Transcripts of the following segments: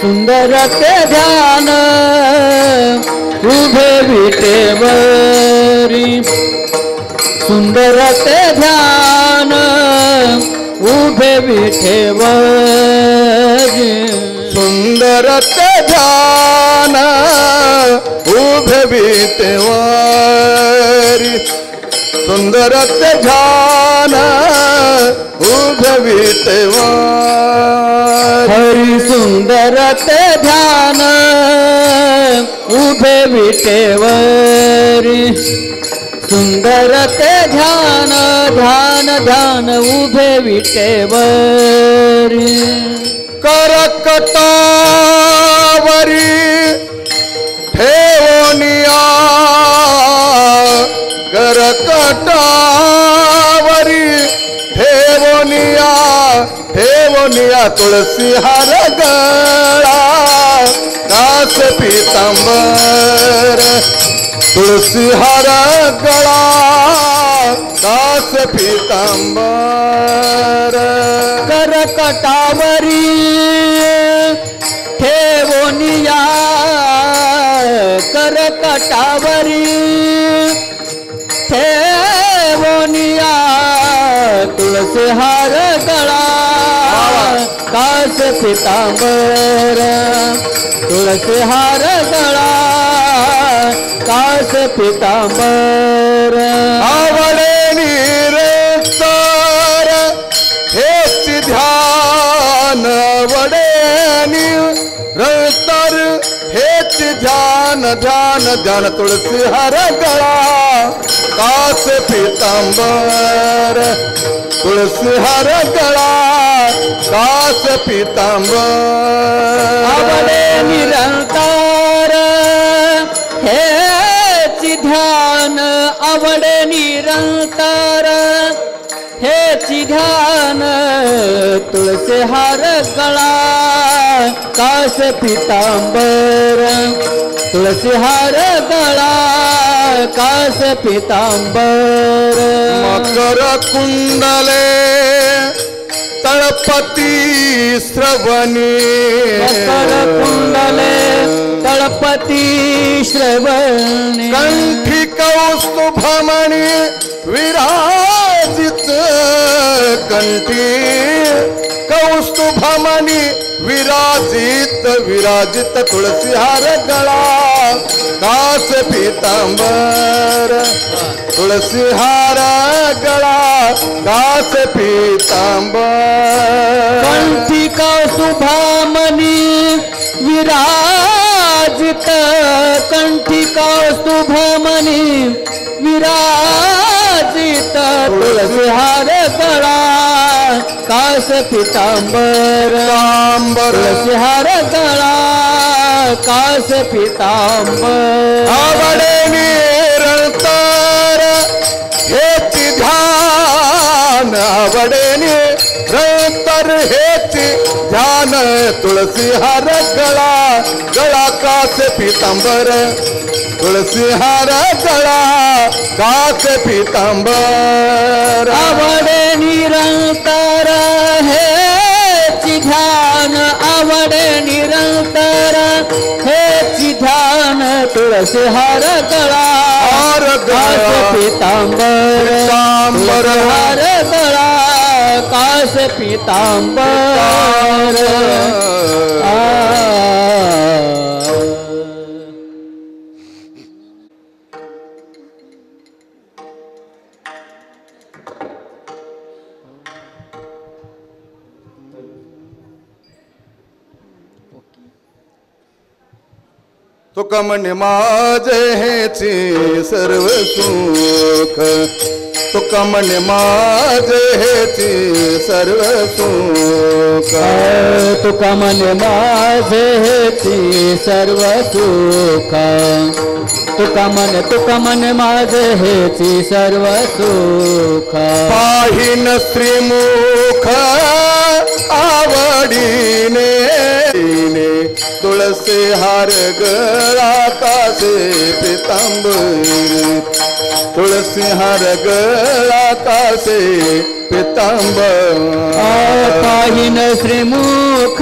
सुंदर ते ध्यान उभे विटेवरी सुंदर ते ध्यान उभे विटेवरी सुंदर ते ध्यान उभे विटेवरी सुंदर ते ध्यान उभे विटेवरी हरी सुंदर ते ध्यान उभे विटेवरी सुंदर ते ध्यान ध्यान ध्यान उभे विटेवरी करकटावरी ठेवनिया करकटावरी ठेवनिया ठेवनिया तुळसी हार गळा कास पीतांबर तुळसी हार गळा कास पीतांबर करकटावरी ठेवनिया करकटावरी ठेवनिया तुळसी हार गळा कास पीतांबर तुळसी हार गळा कास पीतांबर आवडे निरंतर हेच ध्यान आवडे निरंतर हेच ध्यान ध्यान ध्यान तुळसी हार गळा कास पीतांबर तुळसी हार गळा कास पीतांबर आवडे निरंतर हेच ध्यान आवडे निरंतर हेच ध्यान तुळसी हार गळा कास पीतांबर तुळसी हार गळा कास पीतांबर मकर कुंडले तळपती श्रवणी मकर कुंडले तळपती श्रवणी कंठी कौस्तुभमणी विराजित कंठी कौस्तुभमणी विराजित विराजित तुळसी हार गळा कास पीतांबर तुळसी हार गळा कास पीतांबर कंठी कौस्तुभमणी विराजित कंठी कौस्तुभमणी विराजित तुळसी हार गळा कास पीतांबर तुळसी हार गळा कास पीतांबर आवडे निरंतर हेच ध्यान आवडे निरंतर हेच ध्यान तुळसी हार गळा गळा कास पीतांबर तुळसी हार गळा कास पीतांबर आवडे निरंतर हेच ध्यान आवडे निरंतर हेच ध्यान तुळसी हार गळा कास पीतांबर हार गळा कास पीतांबर तुका म्हणे माझे हेची सर्व सुख तुका म्हणे माझे हेची सर्व सुख तुका म्हणे माझे हेची सर्व सुख तुका म्हणे माझे हेची सर्व सुख पाहिन श्रीमुख आवडीने तुळसी हार गळा कासे पितांबरी तुळसी हार गळा कासे पितांबर पाहिन श्रीमुख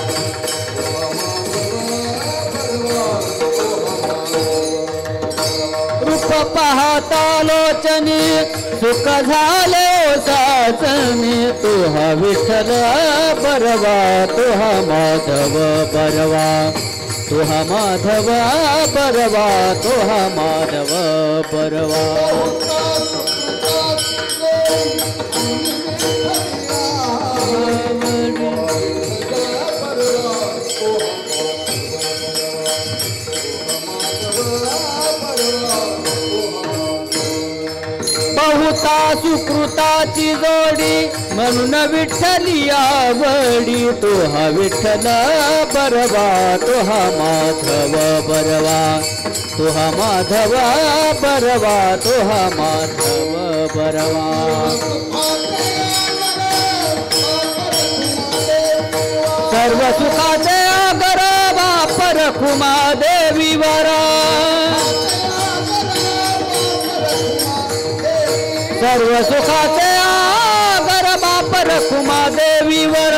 पाहता लोचनी सुख झाले साचनी तू हा विठ्ठल बरवा तू हा माधव बरवा तू हा माधव बरवा तू हा माधव बरवा बहुता सुकृताची जोडी म्हणून विठ्ठली आवडी तो हा विठ्ठल बरवा तो हा माधव बरवा तो हा माधव बरवा तो हा माधव बरवा सर्व सुखाचे आगर बापर खुमा देवी वरा सर्व सुखाचे आगर बाप रखुमा देवीवर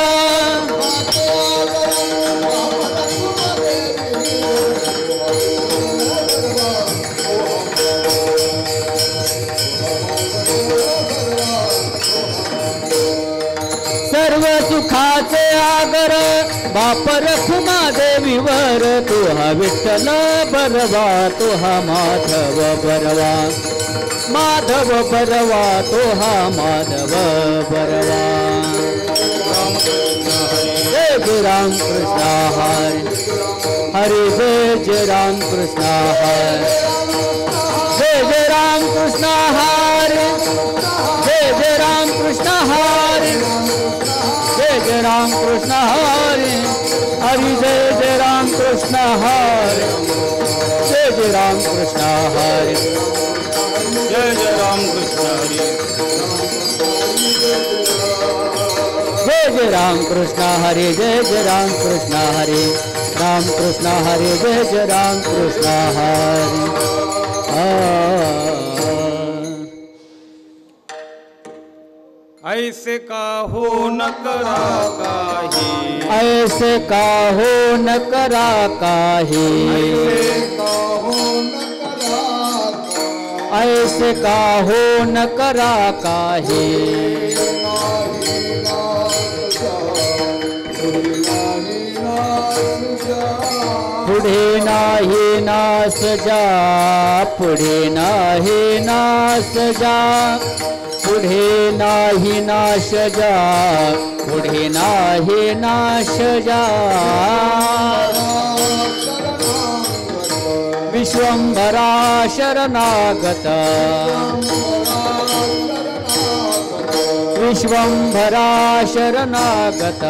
सर्व सुखाचे आगर बाप रखुमा देवीवर तू हा विठ्ठल बरवा तू हा माधव बरवा माधव बरवा तो हा माधव बरवा जय जय राम कृष्ण हरे हरे जय जय राम कृष्ण हरे जय जय राम कृष्ण हरे जय जय राम कृष्ण हरे जय जय राम कृष्ण हरे हरि जय जय राम कृष्ण हरे जय जय राम कृष्ण हरे जय जय राम कृष्ण हरे जय जय राम कृष्ण हरे जय जय राम कृष्ण हरे राम कृष्ण हरे जय जय राम कृष्ण हरे ऐसे का हो न करा काही ऐसे का हो न करा काही ऐसे का हो न करा काही पुढे नाही नास जा पुढे नाही नास जा पुढे नाही नाश जा पुढे नाही नाश जा विश्वंभरा शरणागत विश्वंभरा शरणागत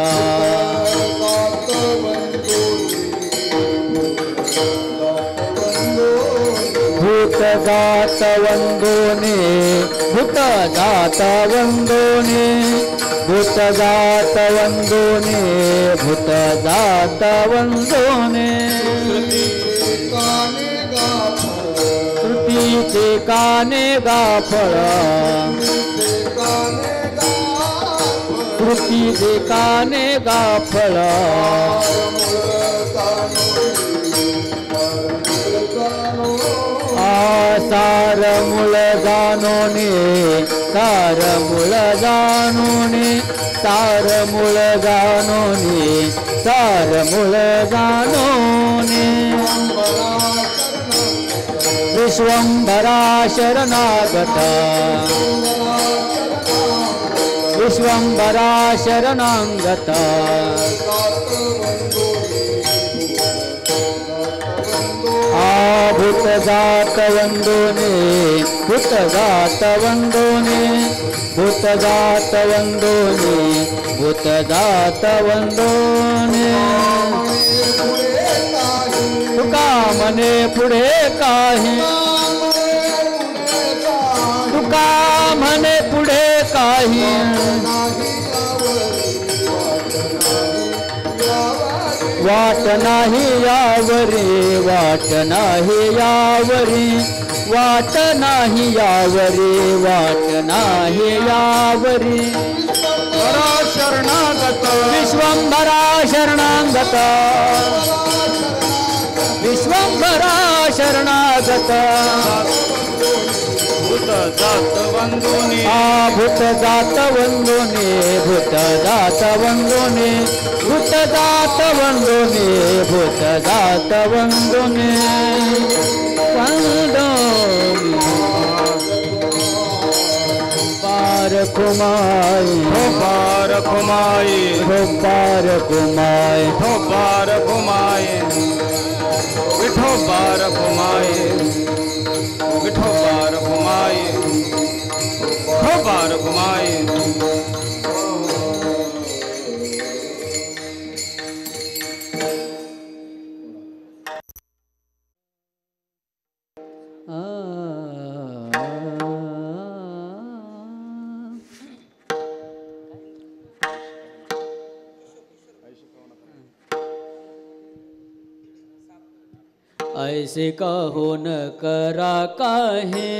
भूतजात वंदोने भूतजात वंदोने भूतजात वंदोने भूतजात वंदोने श्रुतीचे काने गाफळ श्रुतीचे काने गाफळ सार मूळ जाणोने सार मूळ जाणोने सार मूळ जाणोने सार मूळ जाणोने विश्वंभरा शरणागत विश्वंभरा शरणागत भूतजात वंदोने भूतजात वंदोने भूतजात वंदोने भूतजात वंदोने तुका मने पुढे काही तुका म्हणे पुढे काही वाट नाही यावरी वाट नाही यावरी वाट नाही यावरी वाट नाही यावरी शरणागत विश्वंभरा शरणागत विश्वंभरा शरणागत शरणागत भूत जात वंदोनी भूत जात वंदोने भूत जात वंदोने भूत जात वंदोने भूत जात वंदोने वंदोनी पार कुमाई पार कुमाई पार कुमाई पार कुमाई विठो पार कुमाई विठो पार कुमाई विठो पार कुमाई ऐसे कहो न करा काहे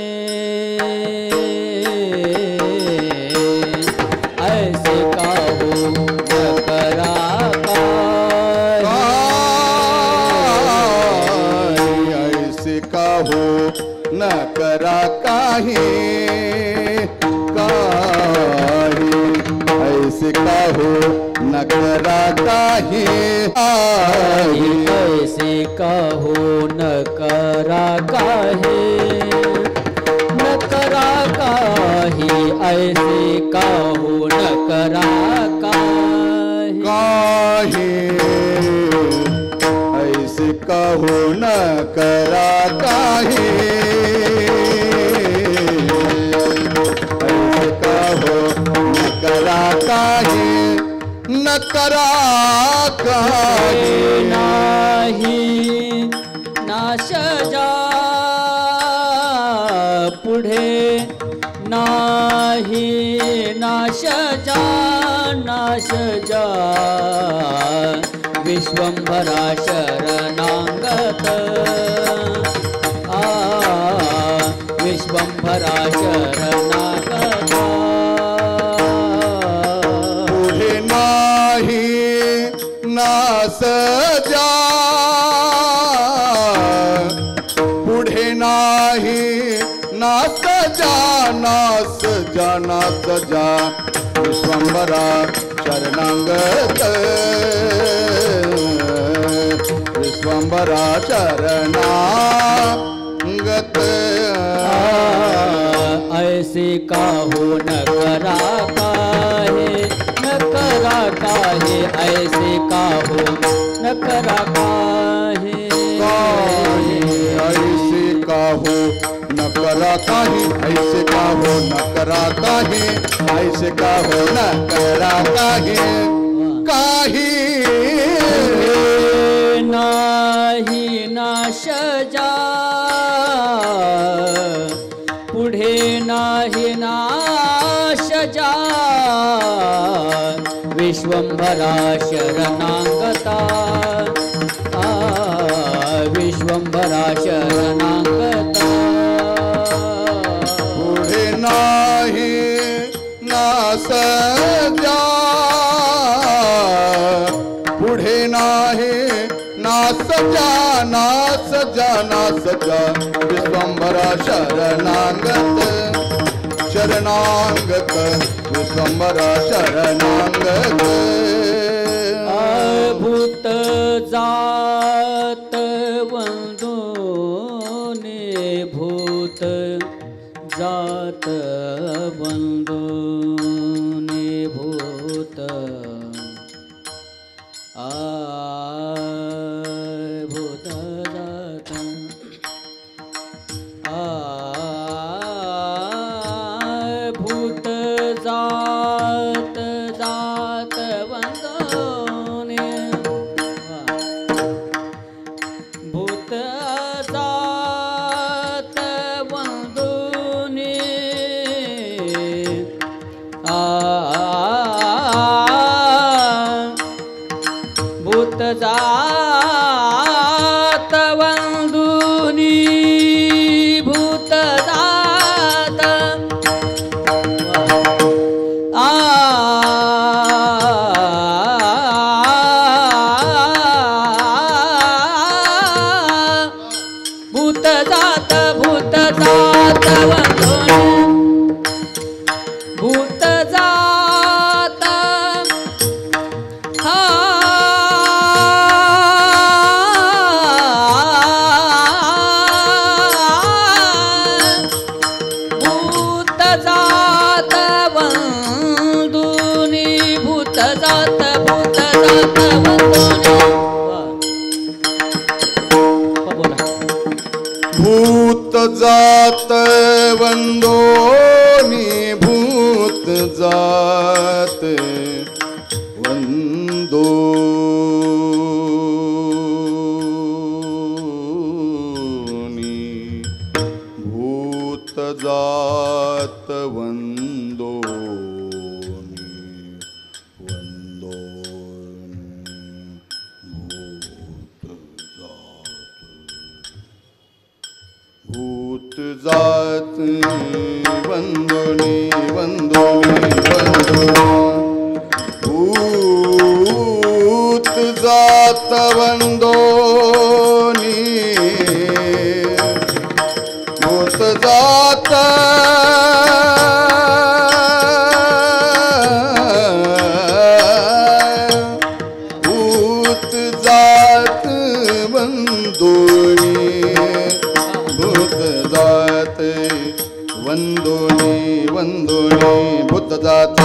ऐसे कहो न करा काहे ऐसे कहो न करा काहे काहे ऐसे कहो न करा काहे ऐसे कहो न करा काहे न करा काहे ऐसे कहो न करा काहे काहे ऐसे कहो न करा काहे ऐसे कहो न करा काहे न करा काहे नाही नाश जा पुढे नाही नाश जा नाश जा विश्वंभरा शरणागत विश्वंभरा शरणागत पुढे नाही नास जा पुढे नाही नास जा नास जा नास जा विश्वंभरा शरणागत विश्वंभरा शरणागत ऐसे काहो न करा काहे न करा काहे ऐसे काहो न करा काहे ऐसे काहो न करा काहे ऐसे काहो न करा काहे ऐसे काहो न करा काहे काहे नाही नाश जा पुढे नाही नाश जा विश्वंभरा शरणागता विश्वंभरा शरणागता पुढे नाही नास जा पुढे नाही नास जा नास जा नास जा विश्वंभरा शरणागत शरणागत विश्वंभरा शरणागत भूत जात वंदोने भूत जात वंदोने भूत भूत जात भूत जात जात वंदोने भूत जात वंदोने भूत जात वंदोनी भूत जात हा भूत जात वंदोनी भूत जात वंदोनी भूत जात वंदोनी भूत जात वंदोनी भूत जात वंदोनी भूत जात वंदोनी वंदोनी भूत जात वंदोनी भूत जात भूत जात वंदोनी भूत जात वंदोनी वंदोनी भूत जात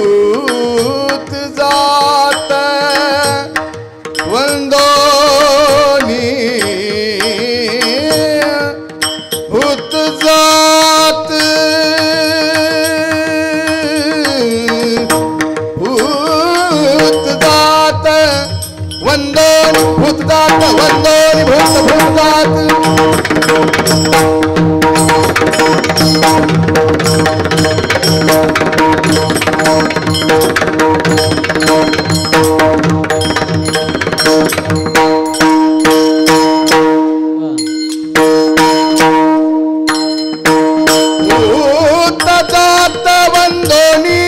भूत जात वंदोनी भूत जात भूत जात वंदोनी भूत जात वंदोनी भूत जात भूत जात वंदोनी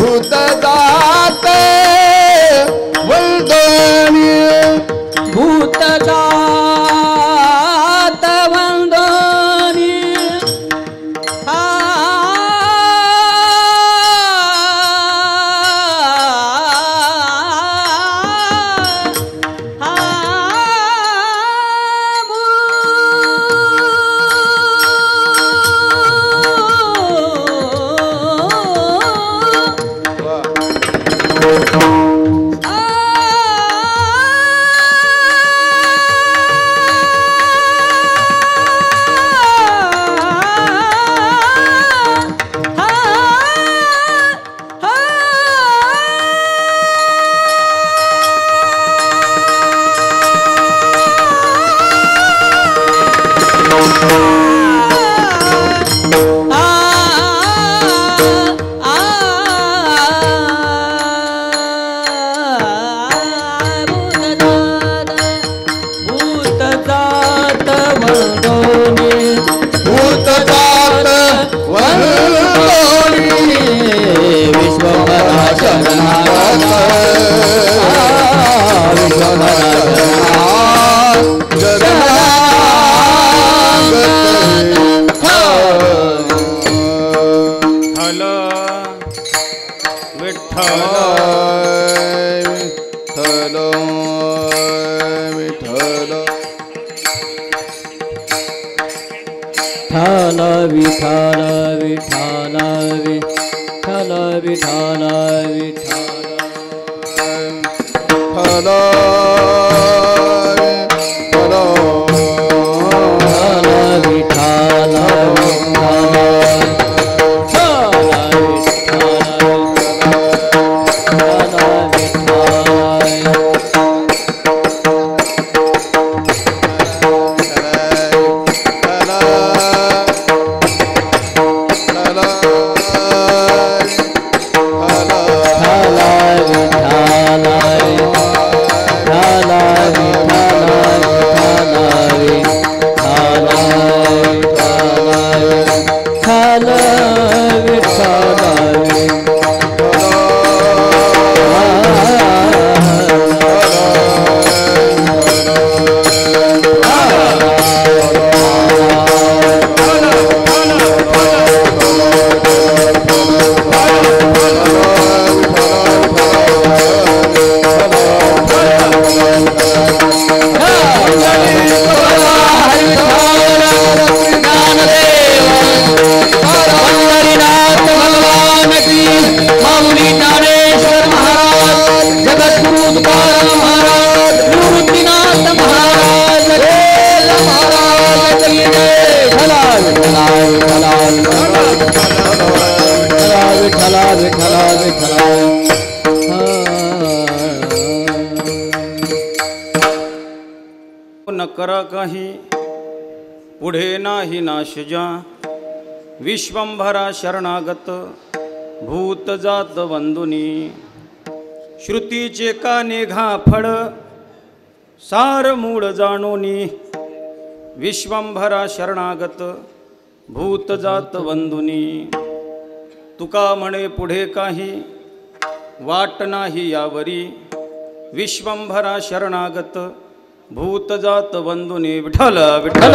भूत जात वंदोनी भूत जात वंदोनी हा la काही पुढे नाही नाश जा विश्वंभरा शरणागत भूत जात वंदुनी श्रुतीचे काने घाफळ सार मूळ जाणोनी विश्वंभरा शरणागत भूत जात वंदुनी तुका म्हणे पुढे काही वाट नाही यावरी विश्वंभरा शरणागत भूत जात वंदुनी विठ्ठल विठ्ठल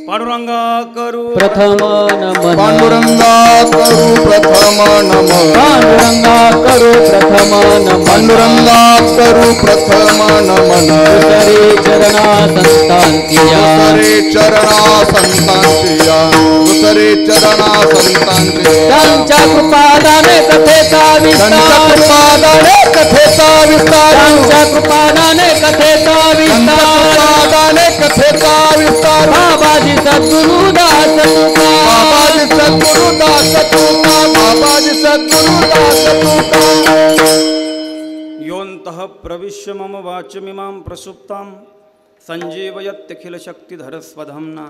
पांडुरंगा करू प्रथम नमन पांडुरंगा करू प्रथम नमन पांडुरंगा करू प्रथम नमन पांडुरंगा करू प्रथम नमन उतरे चरणा संतांतिया उतरे चरणा संतांचिया उतरे चरणा संतांचिया त्यांच्या कृपादाने कथेचा विस्तार पादाने कथेचा विस्तार त्यांच्या कृपादाने कथेचा विस्तार पादाने कथेचा विस्तार बाबाजी सद्गुरुदास तुका बाबाजी सद्गुरुदास तुका बाबाजी सद्गुरुदास तुका योऽन्तः प्रविश्य मम वाचमिमां प्रसुप्तां सञ्जीवयत्यखिलशक्तिधरस्वधाम्ना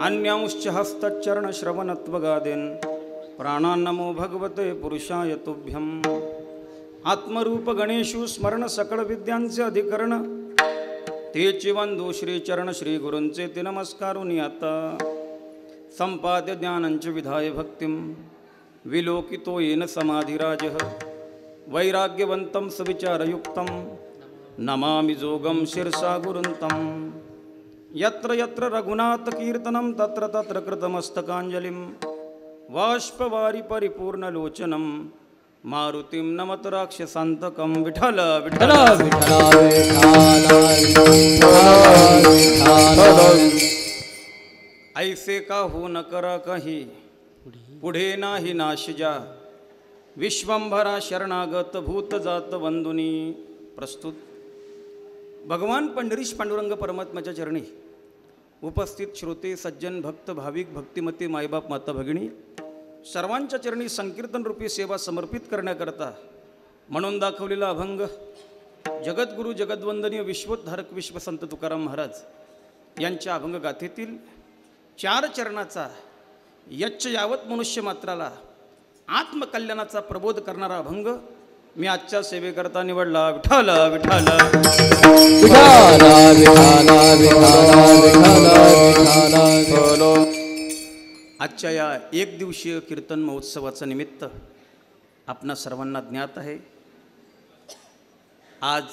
अन्यांश्च हस्तचरणश्रवणत्वगादीन् प्राणान्नमो भगवते पुरुषाय तुभ्यम् आत्मरूपगणेषु स्मरणसकलविद्यांचे अधिकरण तेची वंदो श्रीचरण श्रीगुरूंचे ते नमस्कारुनी आता संपाद्य ज्ञानंच विधाय भक्तिं विलोकितो येन समाधिराजः वैराग्यवन्तं सविचारयुक्तं नमामि जोगं शिरसा गुरुन्तं यत्र यत्र रघुनाथकीर्तनं तत्र तत्र कृतमस्तकाञ्जलिं बाष्पवारि परिपूर्णलोचनं मारुतिं नमत राक्षसान्तकं विठ्ठल विठ्ठल ऐसे का हो न करा काही पुढे नाही नाश जा विश्वंभरा शरणागत भूत जात वंदुनी प्रस्तुत भगवान पंढरीश पांडुरंग परमात्म्याच्या चरणी उपस्थित श्रोते सज्जन भक्त भाविक भक्तिमती मायबाप माता भगिनी सर्वांच्या चरणी संकीर्तन रूपी सेवा समर्पित करण्याकरता म्हणून दाखवलेला अभंग जगद्गुरु जगद्वंदनीय विश्वोद्धारक विश्वसंत तुकाराम महाराज यांच्या अभंग गाथेतील 4 चरणाचा यच्च यावत मनुष्य मात्राला आत्मकल्याणाचा प्रबोध करणारा अभंग मी आजच्या सेवेकरता निवडला विठ्ठल विठ्ठल आजच्या या 1 दिवसीय कीर्तन महोत्सवाचं निमित्त आपणा सर्वांना ज्ञात आहे आज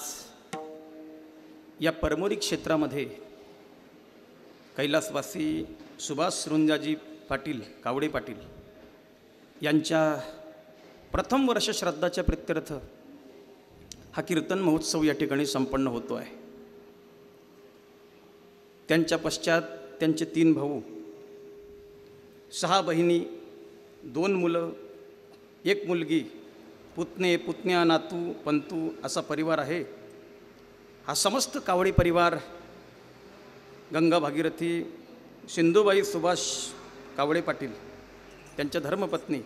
या परमोरी क्षेत्रामध्ये कैलासवासी सुभाष रुंजाजी पाटील कावडे पाटील यांच्या प्रथम वर्ष श्राद्धाच्या प्रित्यर्थ हा कीर्तन महोत्सव या ठिकाणी संपन्न होतो आहे। त्यांच्या पश्चात त्यांचे 3 भाऊ 6 बहिणी 2 मुलं 1 मुलगी पुतणे पुतण्या नातू पंतू असा परिवार आहे। हा समस्त कावडी परिवार गंगा भागीरथी सिंधुबाई सुभाष कावडे पाटील त्यांच्या धर्मपत्नी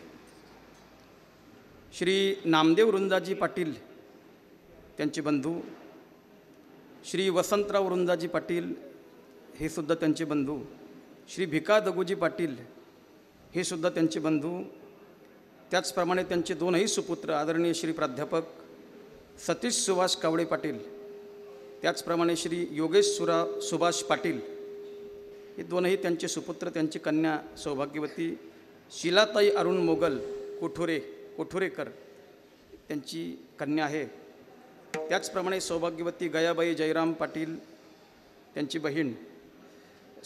श्री नामदेव रुंजाजी पाटील त्यांचे बंधू श्री वसंतराव रुंजाजी पाटील हे सुद्धा त्यांचे बंधू श्री भिका दगुजी पाटील हे सुद्धा त्यांचे बंधू त्याचप्रमाणे त्यांचे 2ही सुपुत्र आदरणीय श्री प्राध्यापक सतीश सुभाष कावडे पाटील त्याचप्रमाणे श्री योगेश सुभाष पाटील हे 2ही त्यांचे सुपुत्र त्यांची कन्या सौभाग्यवती शिलाताई अरुण मोगल कोठुरेकर त्यांची कन्या आहे। त्याचप्रमाणे सौभाग्यवती गयाबाई जयराम पाटील त्यांची बहीण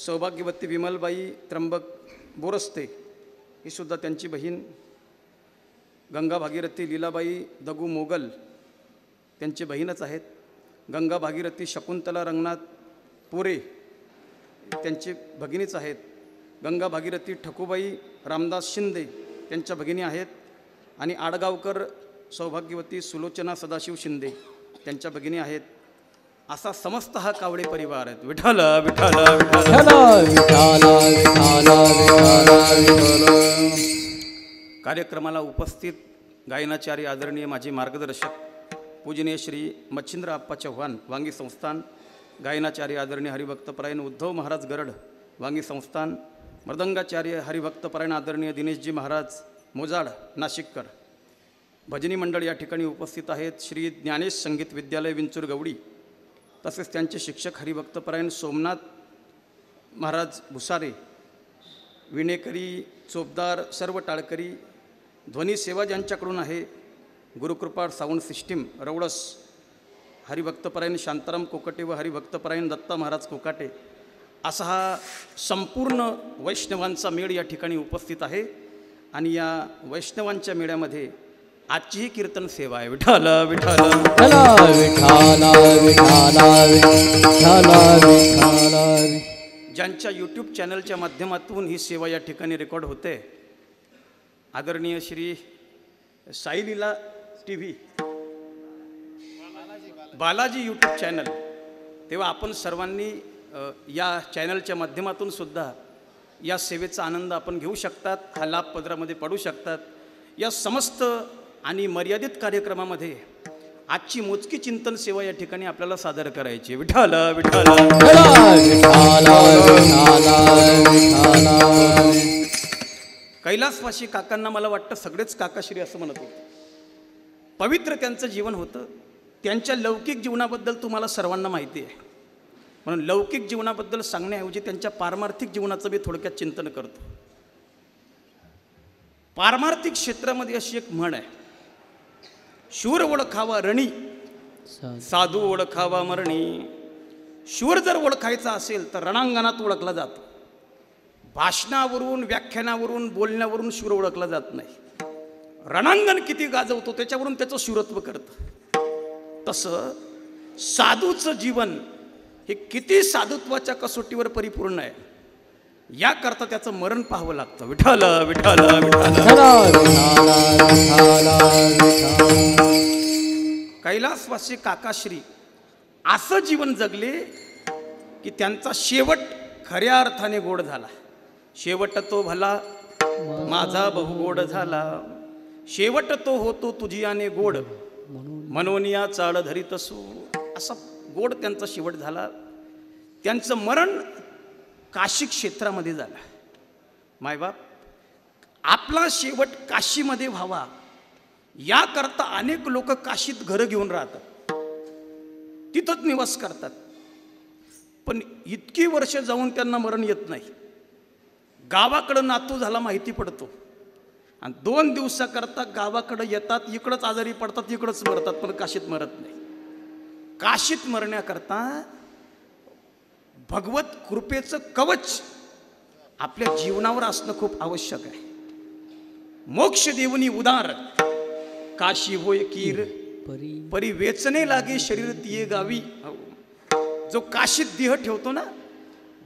सौभाग्यवती विमलबाई त्र्यंबक बोरस्ते ही सुद्धा त्यांची बहीण गंगा भागीरथी लीलाबाई दगू मोगल त्यांची बहीणच आहेत। गंगा भागीरथी शकुंतला रंगनाथ पुरे त्यांचे भगिनीच आहेत। गंगा भागीरथी ठकूबाई रामदास शिंदे त्यांच्या भगिनी आहेत आणि आडगावकर सौभाग्यवती सुलोचना सदाशिव शिंदे त्यांच्या भगिनी आहेत। असा समस्त हा कावडे परिवार आहे। विठ्ठल विठ्ठल कार्यक्रमाला उपस्थित गायनाचार्य आदरणीय माझे मार्गदर्शक पूजनीय श्री मच्छिंद्र आप्पा चव्हाण वांगी संस्थान, गायनाचार्य आदरणीय हरिभक्तपरायण उद्धव महाराज गरड वांगी संस्थान, मृदंगाचार्य हरिभक्तपरायण आदरणीय दिनेशजी महाराज मोजाड नाशिककर, भजनी मंडळ या ठिकाणी उपस्थित आहेत. श्री ज्ञानेश संगीत विद्यालय विंचूर गवडी, तसेच त्यांचे शिक्षक हरिभक्तपरायण सोमनाथ महाराज भुसारे, विणेकरी, चोपदार, सर्व टाळकरी, ध्वनी सेवा ज्यांच्याकडून आहे, गुरुकृपा साऊंड सिस्टीम रवडस, हरिभक्तपरायण शांताराम कोकाटे व हरिभक्तपरायण दत्ता महाराज कोकाटे, असा हा संपूर्ण वैष्णवांचा मेळ या ठिकाणी उपस्थित आहे. आणि या वैष्णवांच्या मेळ्यामध्ये आजची ही कीर्तन सेवा आहे. विठ्ठल विठ्ठल विठ्ठल विठ्ठल विठ्ठल विठ्ठल. ज्यांच्या यूट्यूब चॅनलच्या माध्यमातून ही सेवा या ठिकाणी रेकॉर्ड होते, आदरणीय Shri Saileela TV, Balaji YouTube channel, तेव्हा आपण सर्वांनी या चॅनलच्या माध्यमातून सुद्धा या सेवेचा आनंद आपण घेऊ शकतात, हा लाभ पदरामध्ये पडू शकतात. या समस्त आणि मर्यादित कार्यक्रमामध्ये आजची मोजकी चिंतन सेवा या ठिकाणी आपल्याला सादर करायची. विठ्ठल विठ्ठल कैलासवासी काकांना मला वाटतं सगळेच काकाश्री असं म्हणत होते. पवित्र त्यांचं जीवन होतं. त्यांच्या लौकिक जीवनाबद्दल तुम्हाला सर्वांना माहिती आहे, म्हणून लौकिक जीवनाबद्दल सांगण्याऐवजी त्यांच्या पारमार्थिक जीवनाचं मी थोडक्यात चिंतन करतो. पारमार्थिक क्षेत्रामध्ये अशी एक म्हण आहे, शूर ओळखावा रणी, साधू ओळखावा मरणी. शूर जर ओळखायचा असेल तर रणांगणात ओळखला जातो. भाषणावरून, व्याख्यानावरून, बोलण्यावरून शूर ओळखला जात नाही. रणांगण किती गाजवतो त्याच्यावरून त्याचं शूरत्व करतं. तसं साधूचं जीवन हे किती साधुत्वाच्या कसोटीवर परिपूर्ण आहे याकरता त्याचं मरण पाहावं लागतं. विठ्ठल विठ्ठल कैलासवासी काकाश्री असं जीवन जगले की त्यांचा शेवट खऱ्या अर्थाने गोड झाला. शेवट तो भला माझा बहुगोड झाला, शेवट तो होतो तुझियाने गोड, मनोनिया चाळ धरीत असो. असा गोड त्यांचा शेवट झाला. त्यांचं मरण काशी क्षेत्रामध्ये झालं. मायबाप, आपला शेवट काशीमध्ये व्हावा याकरता अनेक लोक काशीत घरं घेऊन राहतात, तिथंच निवास करतात. पण इतकी वर्ष जाऊन त्यांना मरण येत नाही. गावाकडं नातू झाला माहिती पडतो आणि 2 दिवसाकरता गावाकडं येतात, इकडंच आजारी पडतात, इकडंच मरतात, पण काशीत मरत नाही. काशीत मरण्याकरता भगवत कृपेचं कवच आपल्या जीवनावर असणं खूप आवश्यक आहे. मोक्ष देवनी उदार काशी होय कीर, परी वेचणे लागे शरीर तिये गावी. जो काशीत देह ठेवतो ना,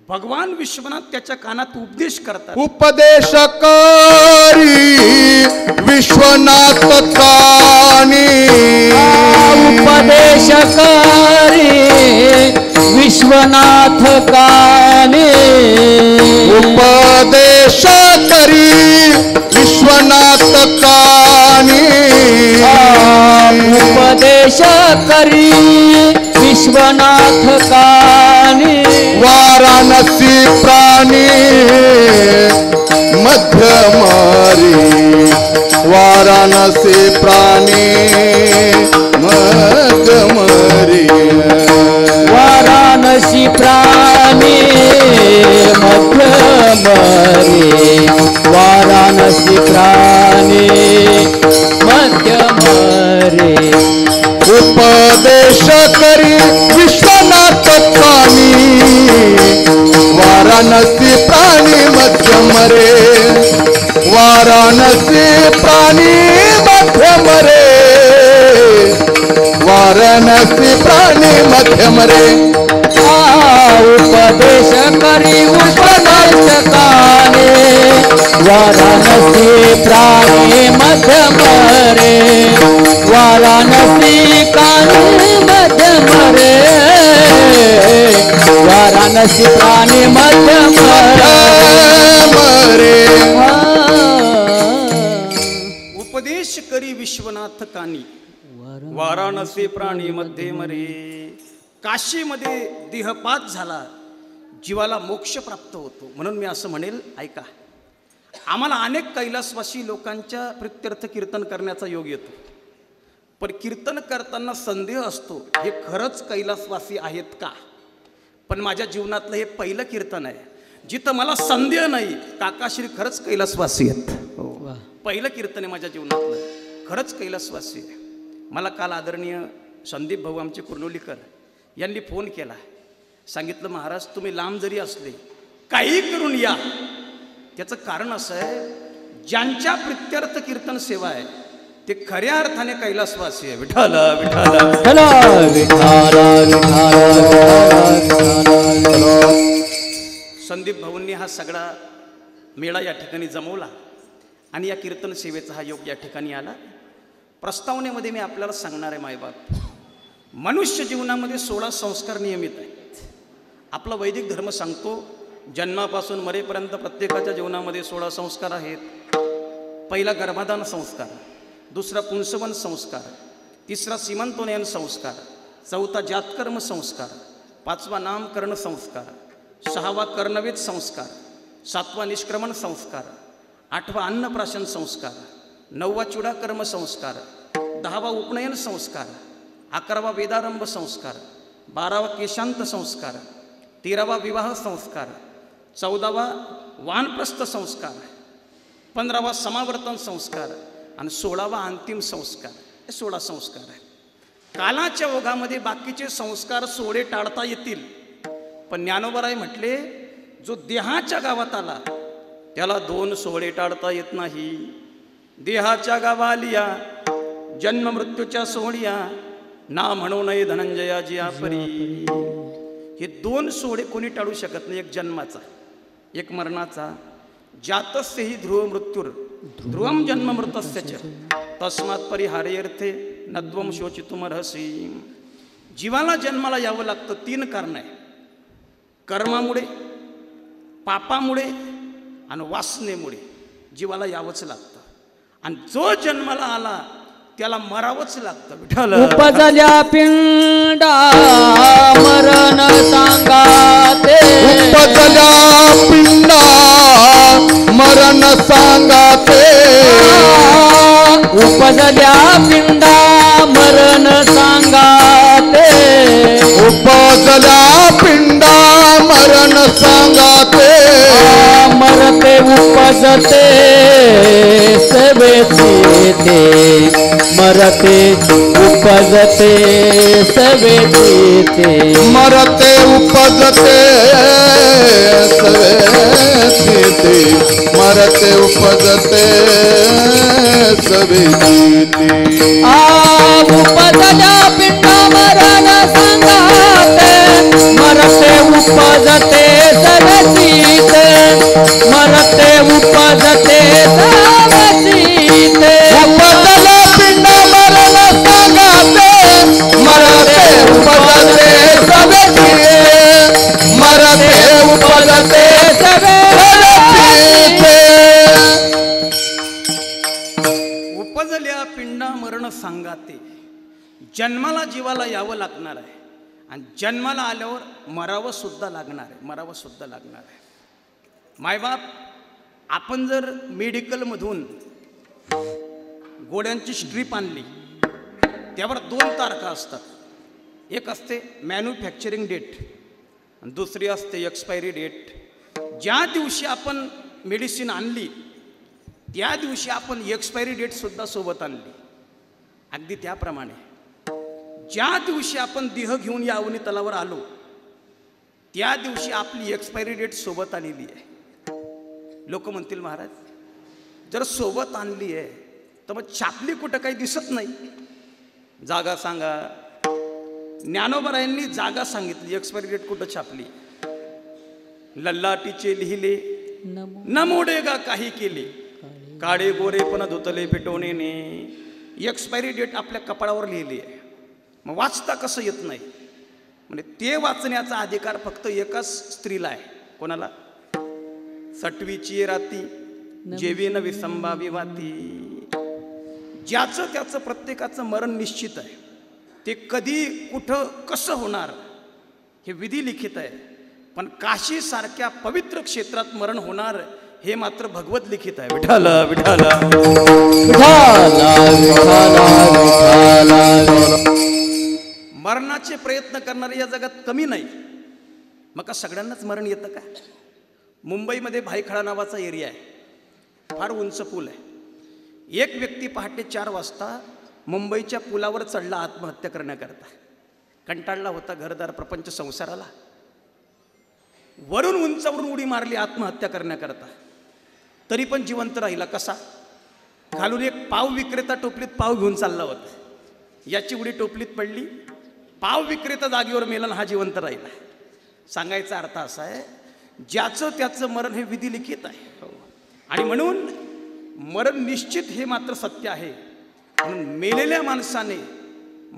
भगवान विश्वनाथ त्याच्या कानात उपदेश करतात. उपदेशकारी विश्वनाथ कानी, उपदेशकारी विश्वनाथ कानी, उपदेशकारी विश्वनाथ कानी, उपदेश करी विश्वनाथ कानी. वाराणसी प्राणी मध्यमारी, वाराणसी प्राणी मध्यमारी, वाराणसी प्राणी मध्यमरे, वाराणसी प्राणी मध्यमरे. उपदेश करी विश्वनाथ कानी, वाराणसी प्राणी मध्यमरे, वाराणसी प्राणी मध्यमरे, वाराणसी प्राणी मध्यमरे. उपदेश करी विश्वनाथ कानी, वाराणसी प्राणी मध्यमरे, वाराणसी कानी मध्यमरे, वाराणसी प्राणी मध्यमरे. उपदेश करी विश्वनाथ कानी, वाराणसी मानसी प्राणी मध्ये मरे. काशीमध्ये देहपात झाला, जीवाला मोक्ष प्राप्त होतो. म्हणून मी असं म्हणेल, ऐका, आम्हाला अनेक कैलासवासी लोकांच्या प्रित्यर्थ कीर्तन करण्याचा योग येतो, पण कीर्तन करताना संदेह असतो, हे खरंच कैलासवासी आहेत का? पण माझ्या जीवनातलं हे पहिलं कीर्तन आहे जिथं मला संदेह नाही, काकाश्री खरंच कैलासवासी आहेत. पहिलं कीर्तन आहे माझ्या जीवनातलं, खरंच कैलासवासी आहे. मला काल आदरणीय संदीप भाऊ आमचे कुर्नुलीकर यांनी फोन केला, सांगितलं महाराज तुम्ही लांब जरी असले काही करून या. त्याचं कारण असं आहे, ज्यांच्या प्रित्यर्थ कीर्तन सेवा आहे ते खऱ्या अर्थाने कैलासवासी आहे. विठ्ठल विठ्ठल संदीप भाऊंनी हा सगळा मेळा या ठिकाणी जमवला आणि या कीर्तन सेवेचा हा योग या ठिकाणी आला. प्रस्तावनेमध्ये मी आपल्याला सांगणार आहे, मायबाप, मनुष्य जीवनामध्ये 16 संस्कार नियमित आहेत. आपला वैदिक धर्म सांगतो जन्मापासून मरेपर्यंत प्रत्येकाच्या जीवनामध्ये 16 संस्कार आहेत. पहिला गर्भाधान संस्कार, दुसरा पुंसवन संस्कार, तिसरा सीमंतोनयन संस्कार, चौथा जातकर्म संस्कार, पाचवा नामकरण संस्कार, सहावा कर्णवेद संस्कार, सातवा निष्क्रमण संस्कार, आठवा अन्नप्राशन संस्कार, नववा चुडाकर्म संस्कार, 10वा उपनयन संस्कार, 11वा वेदारंभ संस्कार, 12वा केशांत संस्कार, 13वा विवाह संस्कार, 14वा वानप्रस्थ संस्कार, 15वा समावर्तन संस्कार आणि 16वा अंतिम संस्कार. हे 16 संस्कार आहे. कालाच्या ओघामध्ये बाकीचे संस्कार सोडे टाळता येतील, पण ज्ञानोबाराय म्हटले, जो देहाच्या गावात आला त्याला 2 सोहळे टाळता येत नाही. देहाच्या गावालिया जन्म मृत्यूच्या सोहळ्या, ना म्हणू नये धनंजयाजी आपरी. हे 2 सोहळे कोणी टाळू शकत नाही. एक जन्माचा, एक मरणाचा. जातस्य हि ध्रुव मृत्यूर ध्रुवम जन्म मृतस्य च तस्मात् परिहार्यर्थे नद्वम शोचितुमर्हसि. जीवाला जन्माला यावं लागतं 3 कारण आहे, कर्मामुळे, पापामुळे आणि वासनेमुळे जीवाला यावंच लागतं. आणि जो जन्माला आला त्याला मरावंच लागतं. विठ्ठल उपजल्या पिंडा मरण सांगाते, उपजल्या पिंडा मरण सांगाते, उपजल्या पिंडा मरण सांगाते, उपजल्या पिंडा मरण सांगाते, मरते उपजते सवेची ते, मरते उपजते सवेची ते, मरते उपजते सवेची ते, मरते उपजते सवेची ते. उपजल्या पिंडा मरण सांगाते, मरते उपजते सवेची ते, मरते उपजते सवेची ते. उपजल्या पिंडा मरण सांगाते, मरते उपजते सवेची ते, मरते उपजते सवेची ते. उपजल्या पिंडा मरण सांगाते. जन्माला जीवाला यावं लागणार आहे आणि जन्माला आल्यावर मरावं सुद्धा लागणार आहे, मरावं सुद्धा लागणार आहे. मायबाप, आपण जर मेडिकलमधून गोळ्यांची स्ट्रीप आणली त्यावर 2 तारखा असतात. एक असते मॅन्युफॅक्चरिंग डेट आणि दुसरी असते एक्सपायरी डेट. ज्या दिवशी आपण मेडिसिन आणली त्या दिवशी आपण एक्सपायरी डेटसुद्धा सोबत आणली. अगदी त्याप्रमाणे ज्या दिवशी आपण देह घेऊन या अवनी तलावर आलो त्या दिवशी आपली एक्सपायरी डेट सोबत आलेली आहे. लोक म्हणतील, महाराज जर सोबत आणली आहे तर मग छापली कुठं काही दिसत नाही, जागा सांगा. ज्ञानोबरायांनी जागा सांगितली, एक्सपायरी डेट कुठं छापली. लल्लाटीचे लिहिले न मोडेगा काही केले, काळे गोरे पण धुतले पेटवणे. एक्सपायरी डेट आपल्या कपाळावर लिहिली आहे. मग वाचता कसं येत नाही? म्हणजे ते वाचण्याचा अधिकार फक्त एकाच स्त्रीला आहे. कोणाला? सटवीची राती जेवीन विसंभावी वाती. ज्याचं त्याचं प्रत्येकाचं मरण निश्चित आहे. ते कधी कुठं कसं होणार हे विधी लिखित आहे, पण काशीसारख्या पवित्र क्षेत्रात मरण होणार हे मात्र भगवत लिखित आहे. विठ्ठल विठ्ठल मरणाचे प्रयत्न करणारे या जगात कमी नाही. मग का सगळ्यांनाच मरण येतं का? मुंबईमध्ये भायखळा नावाचा एरिया आहे, फार उंच पूल आहे. एक व्यक्ती पहाटे 4 वाजता मुंबईच्या पुलावर चढला आत्महत्या करण्याकरता. कंटाळला होता घरदार प्रपंच संसाराला, वरून उंचावरून उडी मारली आत्महत्या करण्याकरता. तरी पण जिवंत राहिला. कसा? खालून एक पाव विक्रेता टोपलीत पाव घेऊन चालला होता, याची उडी टोपलीत पडली, पाव विक्रेता जागेवर मेला, हा जिवंत राहिला. सांगायचा अर्थ असा आहे, ज्याचं त्याचं मरण हे विधी लिखित आहे. आणि म्हणून मरण निश्चित हे मात्र सत्य आहे. म्हणून मेलेल्या माणसाने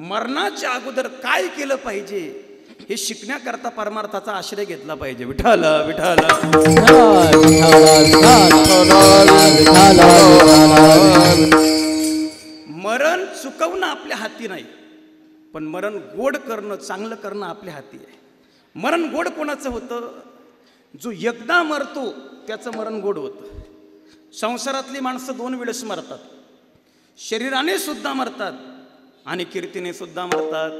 मरणाच्या अगोदर काय केलं पाहिजे हे शिकण्याकरता परमार्थाचा आश्रय घेतला पाहिजे. विठ्ठल विठ्ठल मरण चुकवणं आपल्या हाती नाही, पण मरण गोड करणं, चांगलं करणं आपल्या हाती आहे. मरण गोड कोणाचं होतं? जो एकदा मरतो त्याचं मरण गोड होतं. संसारातली माणसं 2 वेळेस मरतात, शरीराने सुद्धा मरतात आणि कीर्तीने सुद्धा मरतात.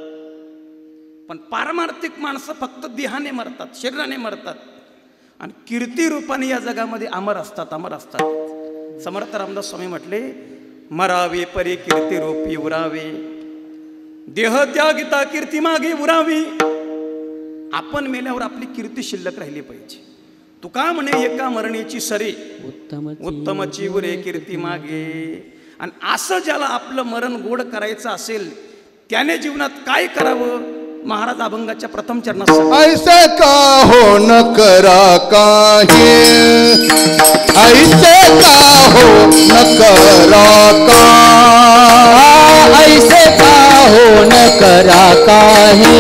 पण पारमार्थिक माणसं फक्त देहाने मरतात, शरीराने मरतात, आणि कीर्ती रूपाने या जगामध्ये अमर असतात, अमर असतात. समर्थ रामदास स्वामी म्हटले, मरावे परे कीर्ती रूपी उरावे, देह त्यागिता कीर्ती मागे उरावी. आपण मेल्यावर आपली कीर्ती शिल्लक राहिली पाहिजे. तुका म्हणे एका मरणेची सरे, उत्तमची उरे कीर्ती मागे. आणि असं ज्याला आपलं मरण गोड करायचं असेल त्याने जीवनात काय करावं? महाराज अभंगाच्या प्रथम चरणात ऐसे का हो न करा काही, ऐसे का हो न करा का, ऐसे का हो न करा काहे,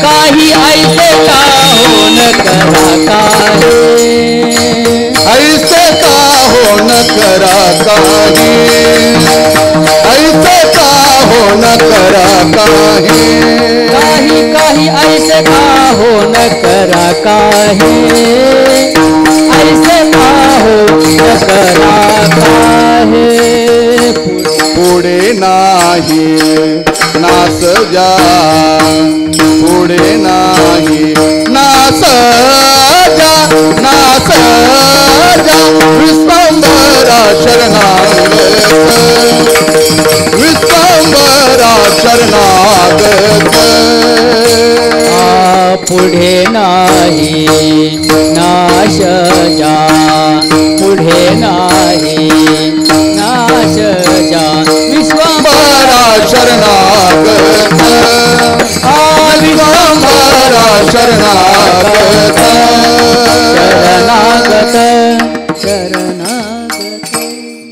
काही ऐसे का हो न करा काहे, ऐसे का हो न करा काही, ऐसे का हो न करा काही, काही काही ऐसे का हो न करा काहे, ऐसे का हो न करा काहे. पुढे नाही नास जा, पुढे नाही नास जा, नास जा. विश्वंभरा शरणागत, विश्वंभरा शरणागत. पुढे नाही नाश जा, पुढे नाही नाश जा. विश्वंभरा शरणागत, विश्वंभरा शरणागत. शरणागत शरणागत.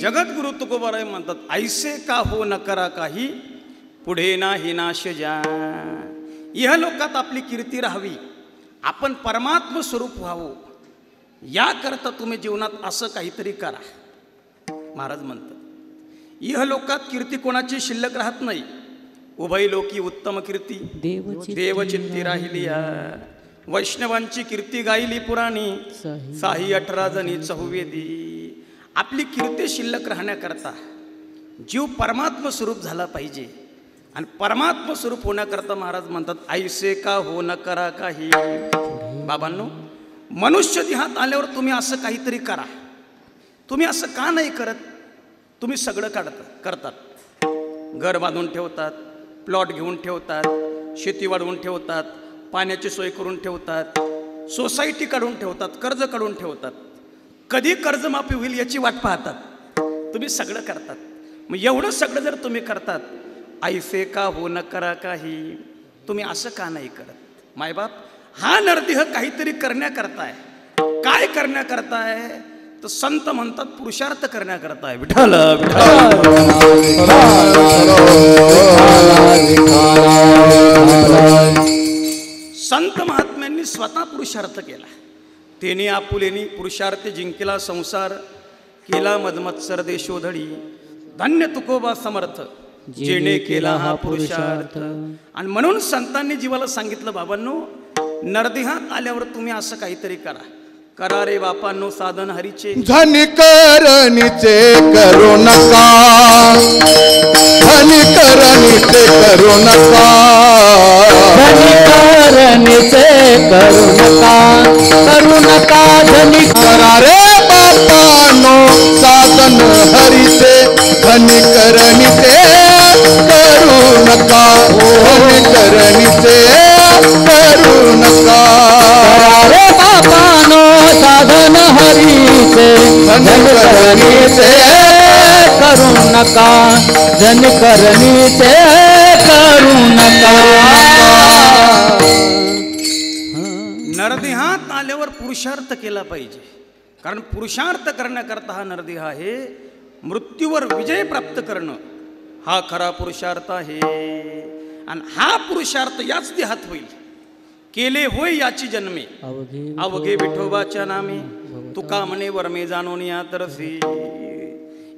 जगद्गुरु तुकोबाराय म्हणतात, ऐसे का हो न करा काही, पुढे नाही नाश जा. इह लोकात आपली कीर्ती राहावी, आपण परमात्म स्वरूप व्हावं, याकरता तुम्ही जीवनात असं काहीतरी करा. महाराज म्हणतात, इह लोकात कीर्ती कोणाची शिल्लक राहत नाही. उभय लोकी उत्तम कीर्ती देवचित्ती राहिली. वैष्णवांची कीर्ती गायली पुराणी, साही 18 जणी चहुवेदी. आपली कीर्ती शिल्लक राहण्याकरता जीव परमात्म स्वरूप झाला पाहिजे. आणि परमात्म स्वरूप होण्याकरता महाराज म्हणतात, ऐसे का हो न करा काही. बाबांनो, मनुष्य देहात आल्यावर तुम्ही असं काहीतरी करा. तुम्ही असं का नाही करत? तुम्ही सगळं करतात. घर बांधून ठेवतात, प्लॉट घेऊन ठेवतात, शेती वाढवून ठेवतात, पाण्याची सोय करून ठेवतात, सोसायटी काढून ठेवतात, कर्ज काढून ठेवतात. कधी कर्जमाफी होईल याची वाट पाहतात. तुम्ही सगळं करतात. मग एवढं सगळं जर तुम्ही करतात, ऐसे का हो न करा काही, तुम्ही असं का नाही करत? मायबाप, हा नरदेह काहीतरी करण्याकरताय. काय करण्याकरताय? तर संत म्हणतात पुरुषार्थ करण्याकरताय. विठ्ठल संत महात्म्यांनी स्वतः पुरुषार्थ केला. तेने आपुलेनी पुरुषार्थी जिंकला संसार, केला मदमत्सर देशोधडी. धन्य तुकोबा समर्थ. जेणे केला हा पुरुषार्थ. आणि म्हणून संतांनी जीवाला सांगितलं, बाबांनो नरदेहात आल्यावर तुम्ही असं काहीतरी करा. करा रे बापांनो साधन हरीचे. धनिकरणीचे करू नका, धनिकरणीचे करू नका, धनिकरणीचे करू नका, करू नका धनिक. करा रे बापानो साधन हरीचे, धनिकरणीचे करू नका, धनिकरणीचे करू नका. रे बापानो साधन हरीचे, धनकरणीचे करू नका, धनकरणीचे करू नका. नरदेहात आल्यावर पुरुषार्थ केला पाहिजे, कारण पुरुषार्थ करण्याकरता हा नरदेह आहे. मृत्यूवर विजय प्राप्त करणं हा खरा पुरुषार्थ आहे. आणि हा पुरुषार्थ याच देहात होईल. केले होय याची जन्मे अवघे विठोबाच्या नामे, तुका म्हणे वर्मे जाणून या तरसी.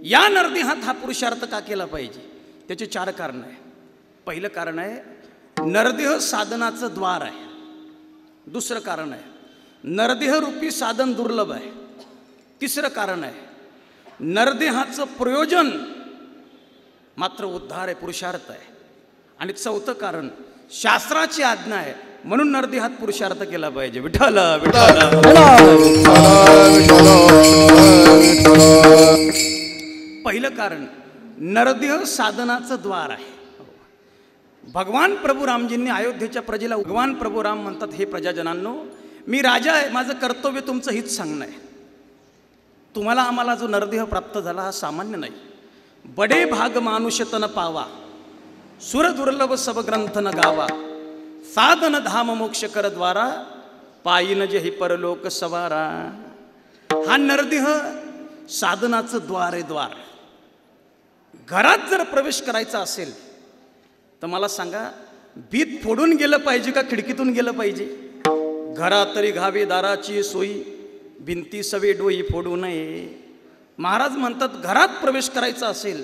या नरदेहात हा पुरुषार्थ का केला पाहिजे, त्याचे 4 कारण आहे. पहिलं कारण आहे नरदेह साधनाचं द्वार आहे. दुसरं कारण आहे नरदेह रूपी साधन दुर्लभ आहे. तिसरं कारण आहे नरदेहाचं प्रयोजन मात्र उद्धार आहे, पुरुषार्थ आहे. आणि चौथं कारण शास्त्राची आज्ञा आहे, म्हणून नरदेहात पुरुषार्थ केला पाहिजे. विठ्ठल विठ्ठल. पहिलं कारण नरदेह साधनाचं द्वार आहे. भगवान प्रभू रामजींनी अयोध्येच्या प्रजेला भगवान प्रभू राम म्हणतात, हे प्रजाजनांनो मी राजा आहे, माझं कर्तव्य तुमचं हित सांगणं आहे. तुम्हाला आम्हाला जो नरदेह प्राप्त झाला हा सामान्य नाही. बडे भाग मानुष तन पावा, सुर दुर्लभ सब ग्रंथ न गावा, साधन धाम मोक्ष कर द्वारा, पायीन जे ही परलोक सवारा. हा नरदेह साधनाचं द्वार आहे, द्वार. घरात जर प्रवेश करायचा असेल तर मला सांगा, भीत फोडून गेलं पाहिजे का खिडकीतून गेलं पाहिजे? घरात तरी घावे दाराची सोयी, भिंती सवे डोई फोडू नये. महाराज म्हणतात घरात प्रवेश करायचा असेल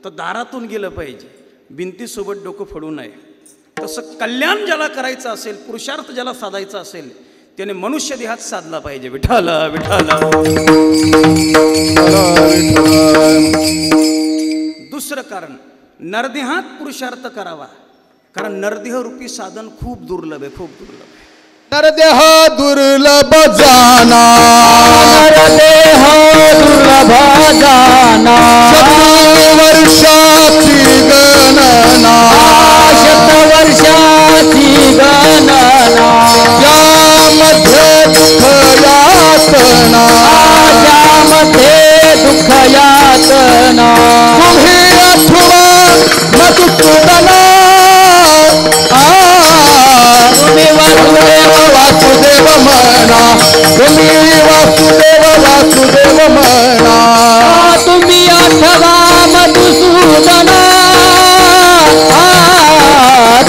तर दारातून गेलं पाहिजे, भिंतीसोबत डोकं फोडू नये. तसं कल्याण ज्याला करायचं असेल, पुरुषार्थ ज्याला साधायचा असेल, त्याने मनुष्य देहात साधला पाहिजे. विठ्ठल विठ्ठल. दुसरं कारण नरदेहात पुरुषार्थ करावा, कारण नरदेह रूपी साधन खूप दुर्लभ आहे, खूप दुर्लभ आहे. नरदेह दुर्लभ जाना, नरदेह दुर्लभ जाना, शतवर्षाची गणना, शतवर्षाची गणना, यामध्ये दुःख यातना, यामध्ये दुःख यातना. तुम्ही आठवा मधुसूदना, तुम्ही वासुदेव वासुदेव म्हणा, तुम्ही वासुदेव वासुदेव म्हणा. तुम्ही आठवा मधुसूदना,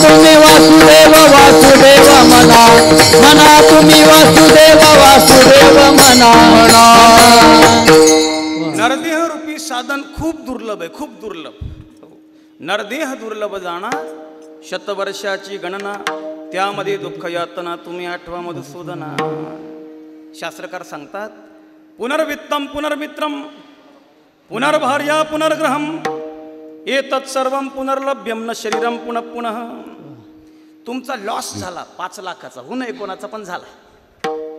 तुम्ही वासुदेव वासुदेव म्हणा, म्हणा तुम्ही वासुदेव वासुदेव म्हणा. नरदेह रूपी साधन खूप दुर्लभ आहे, खूप दुर्लभ. नरदेह दुर्लभ जाणा, शतवर्षाची गणना, त्यामध्ये दुःख यातना, तुम्ही आठवा मधुसूदना. शास्त्रकार सांगतात पुनर्वित्तम पुनर्मित्रम पुनर्भार्या पुनर्ग्रहम एतत् सर्वं पुनर्लभ्यम न शरीरम पुनः पुनः. तुमचा लॉस झाला 5 लाखाचा, हो नये कोणाचा पण झाला.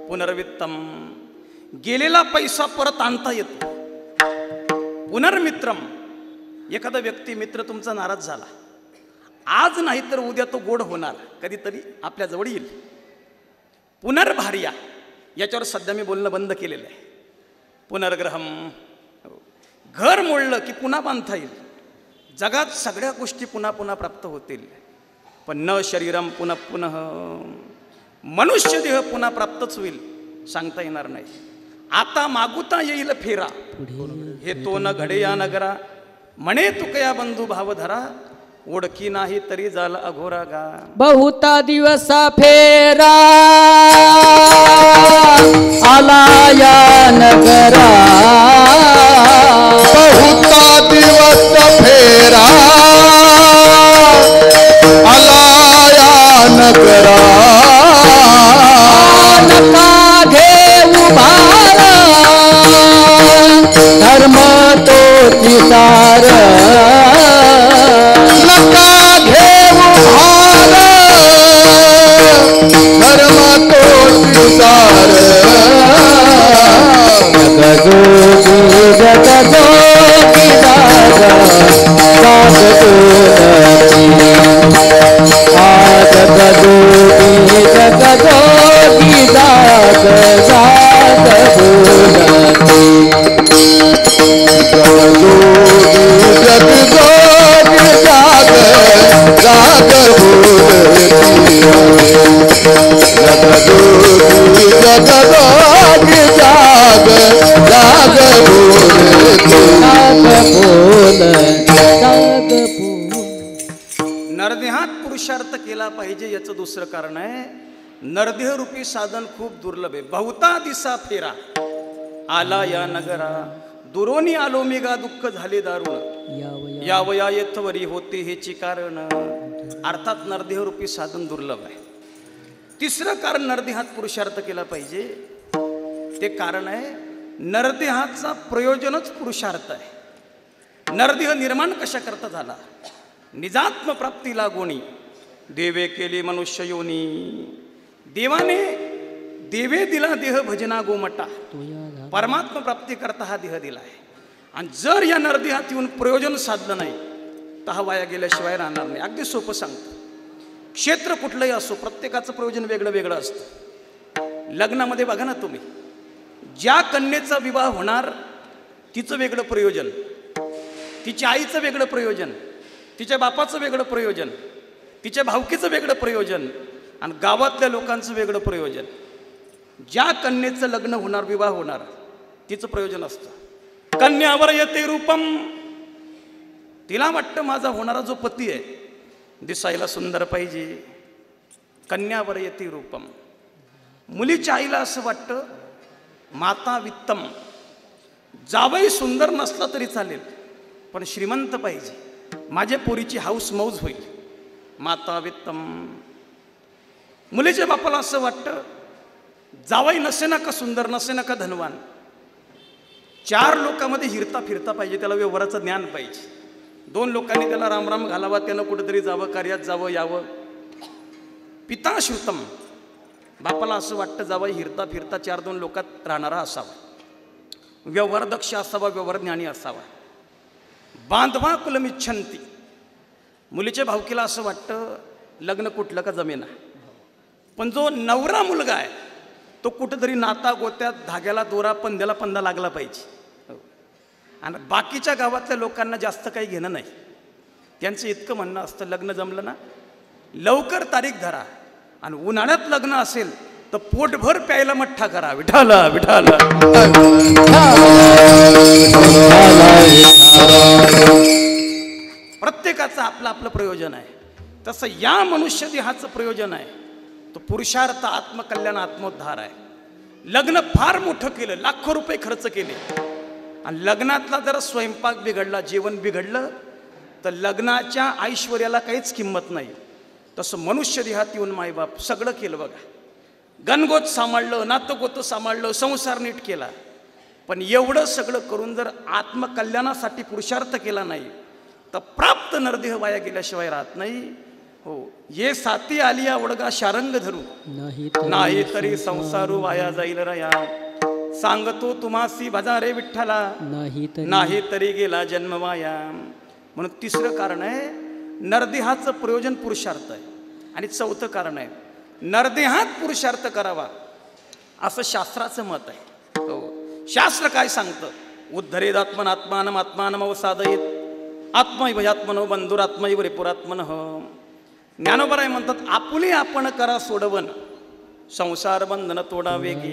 पुनर्वित्तम, गेलेला पैसा परत आणता येतो. पुनर्मित्रम, एखादा व्यक्ती मित्र तुमचा नाराज झाला, आज नाही तर उद्या तो गोड होणार, कधीतरी आपल्या जवळ येईल. पुनर्भार्या, याच्यावर सध्या मी बोलणं बंद केलेलं आहे. पुनर्ग्रहम, घर मोडलं की पुन्हा बांधता येईल. जगात सगळ्या गोष्टी पुन्हा पुन्हा प्राप्त होतील, पण न शरीरम पुनः पुनः, मनुष्य देह पुन्हा प्राप्तच होईल सांगता येणार नाही. आता मागुता येईल फेरा, हे तो न घडे या नगरा, म्हणे तुकया बंधू भाव धरा, ओळखी नाही तरी झाला अघोरा गा. बहुता दिवसा फेरा आला या नगरा, बहुता दिवस फेरा करा नका घेऊ भार धर्म तोची सार नका घेऊ भार धर्म तोची सार जगजोगी जगजोगी जाग जाग तोलती जगजोगी जगजोगी जाग जाग बोलती जगजोगी जाग जाग बोलती जगजोगी जगजोगी जाग जाग बोलती जाग बोल नरदेहात पुरुषार्थ केला पाहिजे याचं दुसरं कारण आहे नरदेह रूपी साधन खूप दुर्लभ आहे बहुता दिसा फेरा आला या नगरा दुरोनी आलो मेगा दुःख झाले दारुण यावया येथवरी होते हेची कारण अर्थात नरदेह रूपी साधन दुर्लभ आहे तिसरं कारण नरदेहात पुरुषार्थ केला पाहिजे ते कारण आहे नरदेहाचा प्रयोजनच पुरुषार्थ आहे नरदेह निर्माण कशा करता झाला निजात्म प्राप्तीला गोणी देवे केली मनुष्य योनी देवाने देवे दिला देह भजना गोमटा परमात्मा प्राप्ती करता हा देह दिला आहे आणि जर या नरदेहात येऊन प्रयोजन साधलं नाही तर हा वाया गेल्याशिवाय राहणार नाही अगदी सोपं सांगतो क्षेत्र कुठलंही असो प्रत्येकाचं प्रयोजन वेगळं वेगळं असतं लग्नामध्ये बघा ना तुम्ही ज्या कन्येचा विवाह होणार तिचं वेगळं प्रयोजन तिच्या आईचं वेगळं प्रयोजन तिच्या बापाचं वेगळं प्रयोजन तिच्या भावकीचं वेगळं प्रयोजन आणि गावातल्या लोकांचं वेगळं प्रयोजन ज्या कन्येचं लग्न होणार विवाह होणार तिचं प्रयोजन असतं कन्यावर येते रूपम तिला वाटतं माझा होणारा जो पती आहे दिसायला सुंदर पाहिजे कन्यावर येते रूपम मुलीच्या आईला असं वाटतं माता वित्तम जावई सुंदर नसला तरी चालेल पण श्रीमंत पाहिजे माझ्या पोरीची हाऊस मौज होईल माता वित्तम मुलीच्या बापाला असं वाटतं जावई नसे ना का सुंदर नसे ना का धनवान चार लोकांमध्ये हिरता फिरता पाहिजे त्याला व्यवहाराचं ज्ञान पाहिजे दोन लोकांनी त्याला रामराम घालावा त्यानं कुठेतरी जावं कार्यात जावं यावं पिता श्रुतम बापाला असं वाटतं जावं हिरता फिरता चार दोन लोकात राहणारा असावा व्यवहार दक्ष असावा व्यवहार ज्ञानी असावा बांधवा कुलमिच्छंती मुलीच्या भावकीला असं वाटतं लग्न कुठलं का जमेना पण जो नवरा मुलगा आहे तो कुठंतरी नाता गोत्यात धाग्याला दोरा पंद्याला पंधा लागला पाहिजे आणि बाकीच्या गावातल्या लोकांना जास्त काही घेणं नाही त्यांचं इतकं म्हणणं असतं लग्न जमलं ना लवकर तारीख धरा आणि उन्हाळ्यात लग्न असेल तर पोटभर प्यायला मठ्ठा करा विठाला विठाला प्रत्येकाचं आपलं आपलं प्रयोजन आहे तसं या मनुष्य देहाचं प्रयोजन आहे तो पुरुषार्थ आत्मकल्याण आत्मोद्धार आहे लग्न फार मोठं केलं लाखो रुपये खर्च केले आणि लग्नातला जर स्वयंपाक बिघडला जेवण बिघडलं तर लग्नाच्या ऐश्वर्याला काहीच किंमत नाही तसं मनुष्य देहात येऊन मायबाप सगळं केलं बघा गणगोत सांभाळलं नातगोत सांभाळलं संसार नीट केला पण एवढं सगळं करून जर आत्मकल्याणासाठी पुरुषार्थ केला नाही तर प्राप्त नरदेह वाया गेल्याशिवाय राहत नाही हो ये साथी आलिया ओडगा शारंग धरू नाही तरी संसारू वाया जाईल रया सांगतो तुम्हासी भजा रे विठ्ठला नाही तरी गेला जन्म वाया म्हणून तिसरं कारण आहे नरदेहाचं प्रयोजन पुरुषार्थ आहे आणि चौथं कारण आहे नरदेहात पुरुषार्थ करावा असं शास्त्राचं मत आहे हो शास्त्र काय सांगतं उद्धरेद आत्मनात्मानम आत्मानम अवसादयेत आत्मैवयात्मनो बंधुरात्मैव रिपुरात्मनः ज्ञानोबराय म्हणतात आपुले आपण करा सोडवन संसार बंधन तोडा वेगी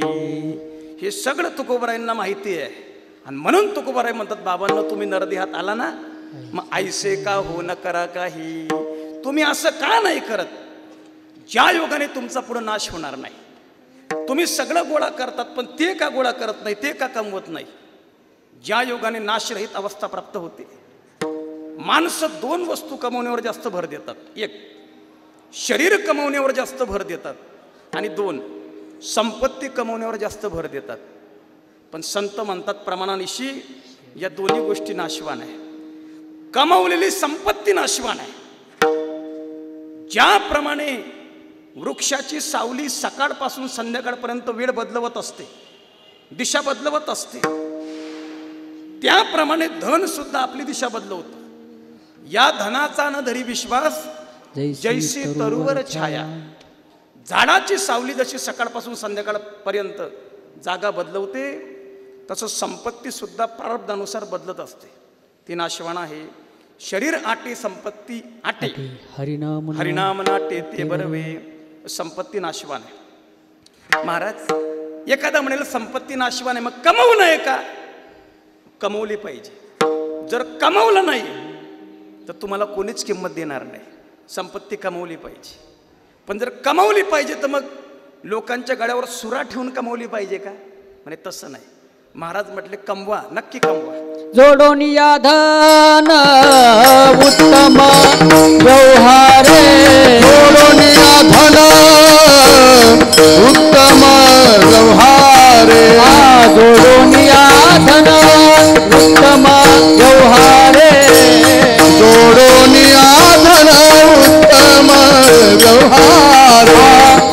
हे सगळं तुकोबरायांना माहिती आहे आणि म्हणून तुकोबराय म्हणतात बाबांनो तुम्ही नरदेहात आला ना मग ऐसे का हो न करा काही तुम्ही असं का नाही करत ज्या योगाने तुमचा पुढे नाश होणार नाही तुम्ही सगळं गोळा करतात पण ते का गोळा करत नाही ते का कमवत नाही ज्या योगाने नाशरहित अवस्था प्राप्त होते माणसं दोन वस्तू कमवण्यावर जास्त भर देतात एक शरीर कमवण्यावर जास्त भर देतात आणि 2 संपत्ती कमवण्यावर जास्त भर देतात. पण संत म्हणतात प्रमाणानिशी या दोन्ही गोष्टी नाशवान आहे. कमावलेली संपत्ती नाशवान आहे. ज्याप्रमाणे वृक्षाची सावली सकाळपासून संध्याकाळपर्यंत वेळ बदलवत असते, दिशा बदलवत असते, त्याप्रमाणे धन सुद्धा आपली दिशा बदलवतं. या धनाचा न धरी विश्वास जैसी तरुवर छाया. झाडाची सावली जशी सकाळपासून संध्याकाळपर्यंत जागा बदलवते, तसं संपत्ती सुद्धा प्रारब्धानुसार बदलत असते. ती नाशवान आहे. शरीर आटे संपत्ती आटे, हरिनाम नाटे ते बरवे. संपत्ती नाशवान आहे. महाराज एखादा म्हणेल संपत्ती नाशवान आहे, मग कमवू नये का? कमवली पाहिजे. जर कमवलं नाही तर तुम्हाला कोणीच किंमत देणार नाही. संपत्ती कमवली पाहिजे. पण जर कमवली पाहिजे तर मग लोकांच्या गळ्यावर सुरा ठेवून कमवली पाहिजे का? म्हणजे तसं नाही. महाराज म्हटले कमवा, नक्की कमवा. जोडून या धन उत्तम व्यवहारे, जोडून या धन उत्तम व्यवहारे, जोडून या धन उत्तम व्यवहारे, जोडून या धन उत्तम व्यवहारे.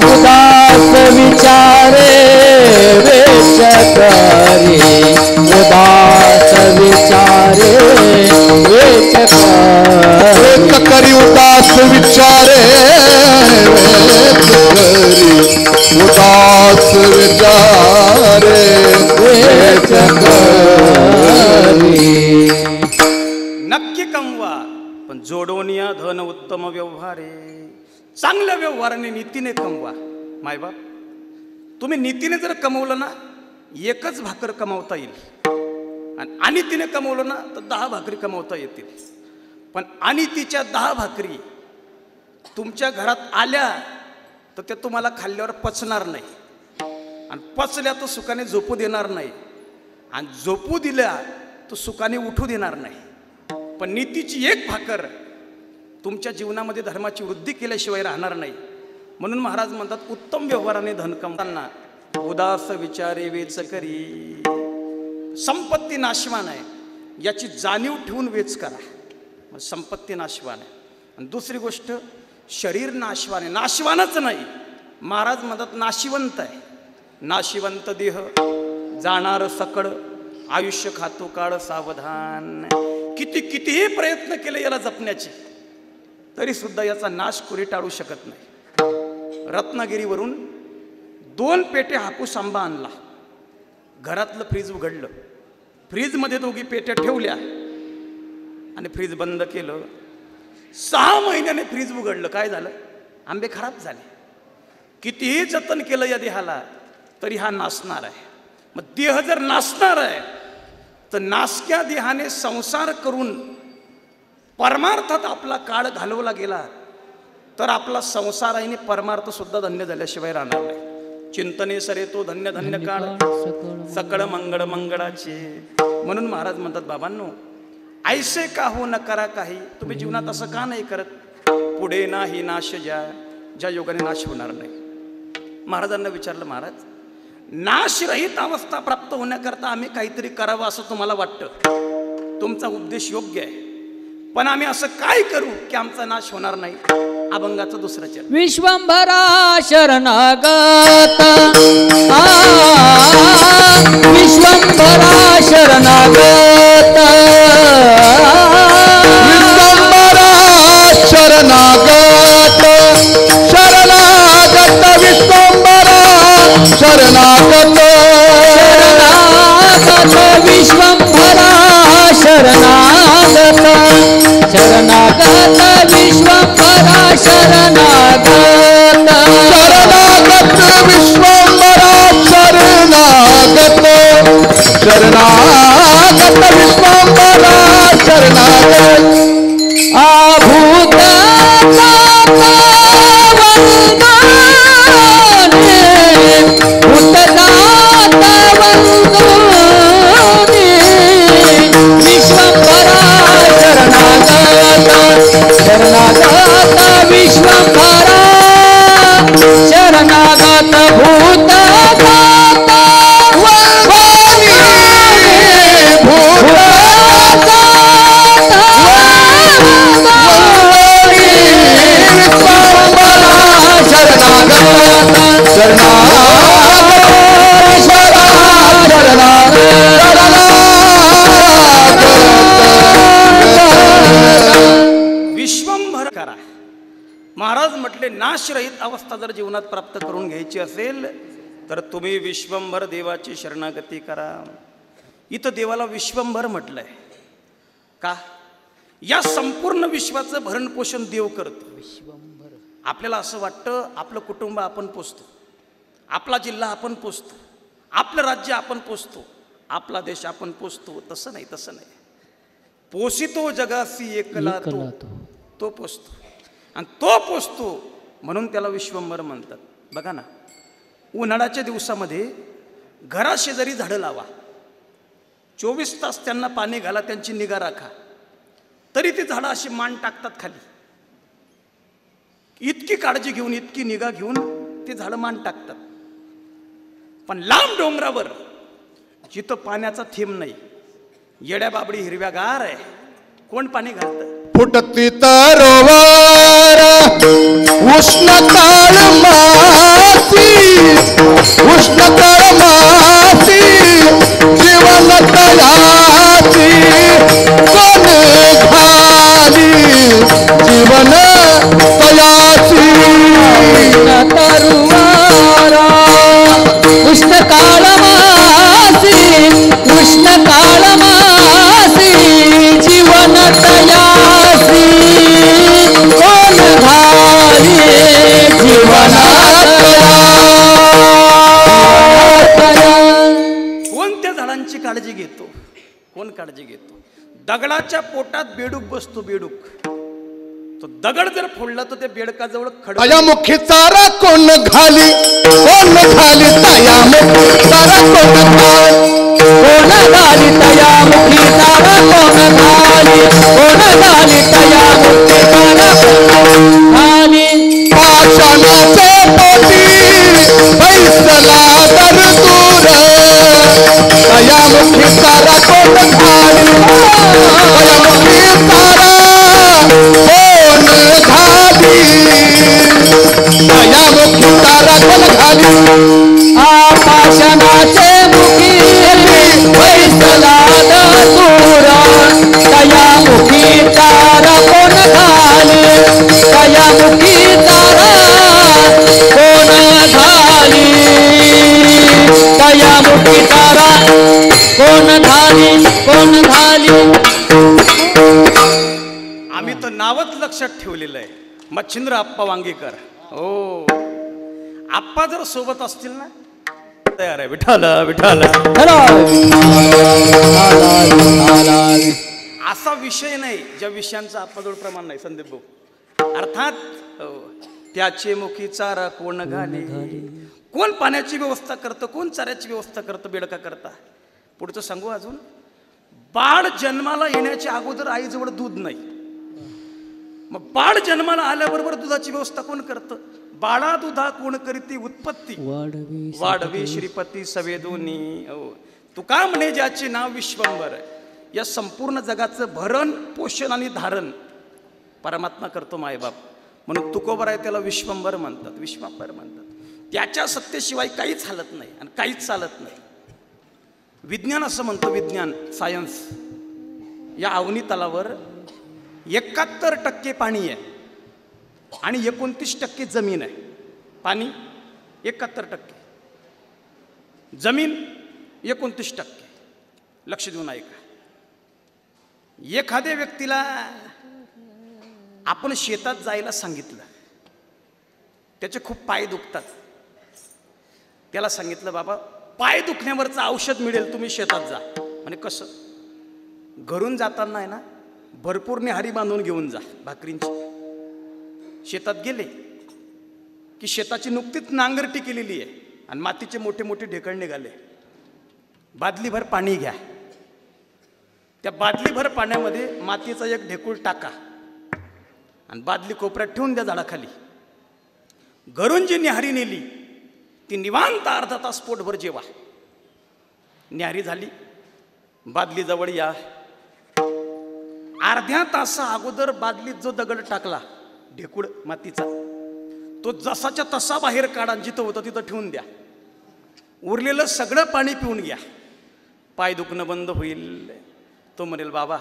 उदास विचारे वेच करी, उदास विचारे वेच करी, उदास विचारे उदास विचारे वेच करी. नक्की कमवा, पण जोडून या धन उत्तम व्यवहारे. चांगल्या व्यवहाराने नीतीने कमवा. मायबाप, तुम्ही नीतीने जर कमवलं ना 1च भाकर कमावता येईल, आणि अनितीने कमवलं ना तर 10 भाकरी कमवता येतील. पण अनितीच्या 10 भाकरी तुमच्या घरात आल्या तर त्या तुम्हाला खाल्ल्यावर पचणार नाही, आणि पचल्या तर सुखाने झोपू देणार नाही, आणि झोपू दिल्या तर सुखाने उठू देणार नाही. पण नीतीची 1 भाकर तुमच्या जीवनामध्ये धर्माची वृद्धी केल्याशिवाय राहणार नाही. म्हणून महाराज म्हणतात उत्तम व्यवहाराने धन कमवताना उदास विचारे वेच करी. संपत्ती नाशवान आहे याची जाणीव ठेवून वेच करा. संपत्ती नाशवान आहे. आणि दुसरी गोष्ट, शरीर नाशवान आहे. नाशवानच नाही, महाराज म्हणतात नाशिवंत आहे. नाशिवंत देह जाणार सकळ, आयुष्य खातो काळ सावधान. कितीही प्रयत्न केले याला जपण्याचे, तरी सुद्धा याचा नाश कोणी टाळू शकत नाही. रत्नागिरीवरून 2 पेटे हापूस आंबा आणला. घरातलं फ्रीज उघडलं, फ्रीजमध्ये 2 पेट्या ठेवल्या आणि फ्रीज बंद केलं. 6 महिन्याने फ्रीज उघडलं. काय झालं? आंबे खराब झाले. कितीही जतन केलं या देहाला तरी हा नासणार आहे. मग देह जर नासणार आहे तर नासक्या देहाने संसार करून परमार्थात आपला काळ घालवला गेला तर आपला संसार आहे परमार्थ सुद्धा धन्य झाल्याशिवाय राहणार नाही. चिंतने सरे तो धन्य धन्य काळ, सकळ मंगळ मंगळाचे. म्हणून महाराज म्हणतात बाबांनो, ऐसे का हो न करा काही. तुम्ही जीवनात असं का नाही करत? पुढे नाही नाश ज्या योगाने नाश होणार नाही. महाराजांना विचारलं, महाराज नाशरहित अवस्था प्राप्त होण्याकरता आम्ही काहीतरी करावं असं तुम्हाला वाटतं? तुमचा उपदेश योग्य आहे, पण आम्ही असं काय करू की आमचा नाश होणार नाही? अभंगाचं 2रं चरण. विश्वंभरा शरणागत, विश्वंभरा शरणागत, विश्वंभरा शरणागत, शरणागत विश्वंभरा शरणागत, शरणागत विश्वंभरा शरणागत, शरणागत विश्वंभरा शरणागत, शरणागत विश्वंभरा शरणागत, शरणागत विश्वंभरा शरणागत. आभूत विश्वंभरा शरणागत, शरणागत विश्वंभरा भूत दाता वल्लभानी भूत विश्वंभर करा. महाराज म्हटले नाशरहित अवस्था जर जीवनात प्राप्त करून घ्यायची असेल तर तुम्ही विश्वंभर देवाची शरणागती करा. इथं देवाला विश्वंभर म्हटलंय का? या संपूर्ण विश्वाचं भरणपोषण देव करतो. आपल्याला असं वाटतं आपलं कुटुंब आपण पोसतो, आपला जिल्हा आपण पोसतो, आपलं राज्य आपण पोसतो, आपला देश आपण पोसतो. तसं नाही, तसं नाही. पोसितो जगासी एकला तो पोसतो, आणि तो पोसतो म्हणून त्याला विश्वंभर म्हणतात. बघा ना, उन्हाळ्याच्या दिवसामध्ये घराशेजारी झाडं लावा, 24 तास त्यांना पाणी घाला, त्यांची निगा राखा, तरी ती झाडं अशी मान टाकतात खाली. इतकी काळजी घेऊन, इतकी निगा घेऊन ती झाडं मान टाकतात. पण लांब डोंगरावर जिथं पाण्याचा थेंब नाही, येड्या बाबडी हिरव्यागार आहे, कोण पाणी घालतं? फुटती तरोवर उष्णताळ माती, उष्णताळ माती जीवन तयाची कोण घाली, जीवन तयाची तरुवारा उष्ण काळ मासी, उष्ण काळ मासी जीवन तयासी कोण घाली, जीवनात कोण त्या झाडांची काळजी घेतो? कोण काळजी घेतो? दगडाच्या पोटात बेडूक बसतो. बेडूक तो दगड जर फोडला तर त्या बेडकाजवळ खड. तयामुखी चारा कोण घाली, कोण घाली तयामुखी चारा कोण घाली, कोण घाली तयामुखी चारा कोण घाली, कोण घाली तयामुखी चारा घाली. पाषाणाचे पोटी बैसला तर दूर, तयामुखी चारा कोण घाली, तयामुखी चारा कोण घाली, तयामुखी चारा कोण घाली. आकाशनाचे मुखी बैसला दूर, तयामुखी चारा कोण घाली, तयामुखी चारा कोण घाली, तयामुखी चारा कोण घाली, कोण घाली. आम्ही तर नावच लक्षात ठेवलेलं आहे, मच्छिंद्र आप्पा वांगीकर. हो, आप्पा जर सोबत असतील ना तयार आहे. विठाल विठाल असा विषय नाही ज्या विषयांचा आप्पाजवळ प्रमाण नाही. संदीप भाऊ अर्थात त्याचे मुखी चारा कोण घाली, कोण पाण्याची व्यवस्था करतं, कोण चाऱ्याची व्यवस्था करतं, बेडका करता. पुढचं सांगू अजून. बाळ जन्माला येण्याच्या अगोदर आईजवळ दूध नाही, मग बाळ जन्माला आल्याबरोबर दुधाची व्यवस्था कोण करतं? बाळा दुधा कोण करीती उत्पत्ती, वाढवी श्रीपती सवेदोनी. तुका म्हणे ज्याचे नाव विश्वंभर, या संपूर्ण जगाचं भरण पोषण आणि धारण परमात्मा करतो मायबाप. म्हणून तुकोबर आहे त्याला विश्वंभर म्हणतात, विश्वांभर म्हणतात. त्याच्या सत्तेशिवाय काहीच हालत नाही आणि काहीच चालत नाही. विज्ञान असं म्हणतो, विज्ञान सायन्स, या अवनी तलावर 71% पाणी आहे आणि 29% जमीन आहे. पाणी 71%, जमीन 29%. लक्ष देऊन ऐका. एखाद्या व्यक्तीला आपण शेतात जायला सांगितलं, त्याचे खूप पाय दुखतात, त्याला सांगितलं बाबा पाय दुखण्यावरचं औषध मिळेल, तुम्ही शेतात जा. म्हणजे कसं? घरून जाताना आहे ना भरपूर न्याहारी बांधून घेऊन जा भाकरींची. शेतात गेले की शेताची नुकतीच नांगरटी केलेली आहे आणि मातीचे मोठे मोठे ढेकळ निघाले. बादलीभर पाणी घ्या, त्या बादलीभर पाण्यामध्ये मातीचा एक ढेकूळ टाका आणि बादली कोपऱ्यात ठेवून द्या झाडाखाली. घरून जी न्याहारी नेली ती निवांत अर्धा तास पोटभर जेवा. न्यारी झाली, बादली जवळ या. अर्ध्या तासा अगोदर बादलीत जो दगड टाकला ढेकूळ मातीचा, तो जसाच्या तसा बाहेर काढा, जिथं होतं तिथं ठेवून द्या. उरलेलं सगळं पाणी पिऊन घ्या. पाय दुखणं बंद होईल. तो म्हणेल बाबा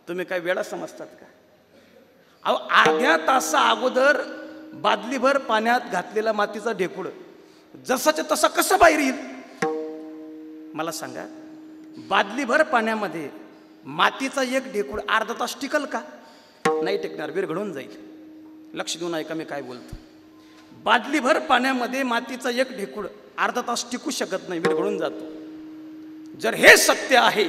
तुम्ही काय वेळा समजतात का? अहो, अर्ध्या तासा अगोदर बादलीभर पाण्यात घातलेला मातीचा ढेकूळ जसाच्या तसा कसं बाहेर येईल मला सांगा. बादलीभर पाण्यामध्ये मातीचा एक ढेकूळ अर्धा तास टिकल का? नाही टिकणार, विरघळून जाईल. लक्ष देऊन ऐका मी काय बोलतो. बादलीभर पाण्यामध्ये मातीचा एक ढेकूळ अर्धा तास टिकू शकत नाही, विरघळून जातो. जर हे सत्य आहे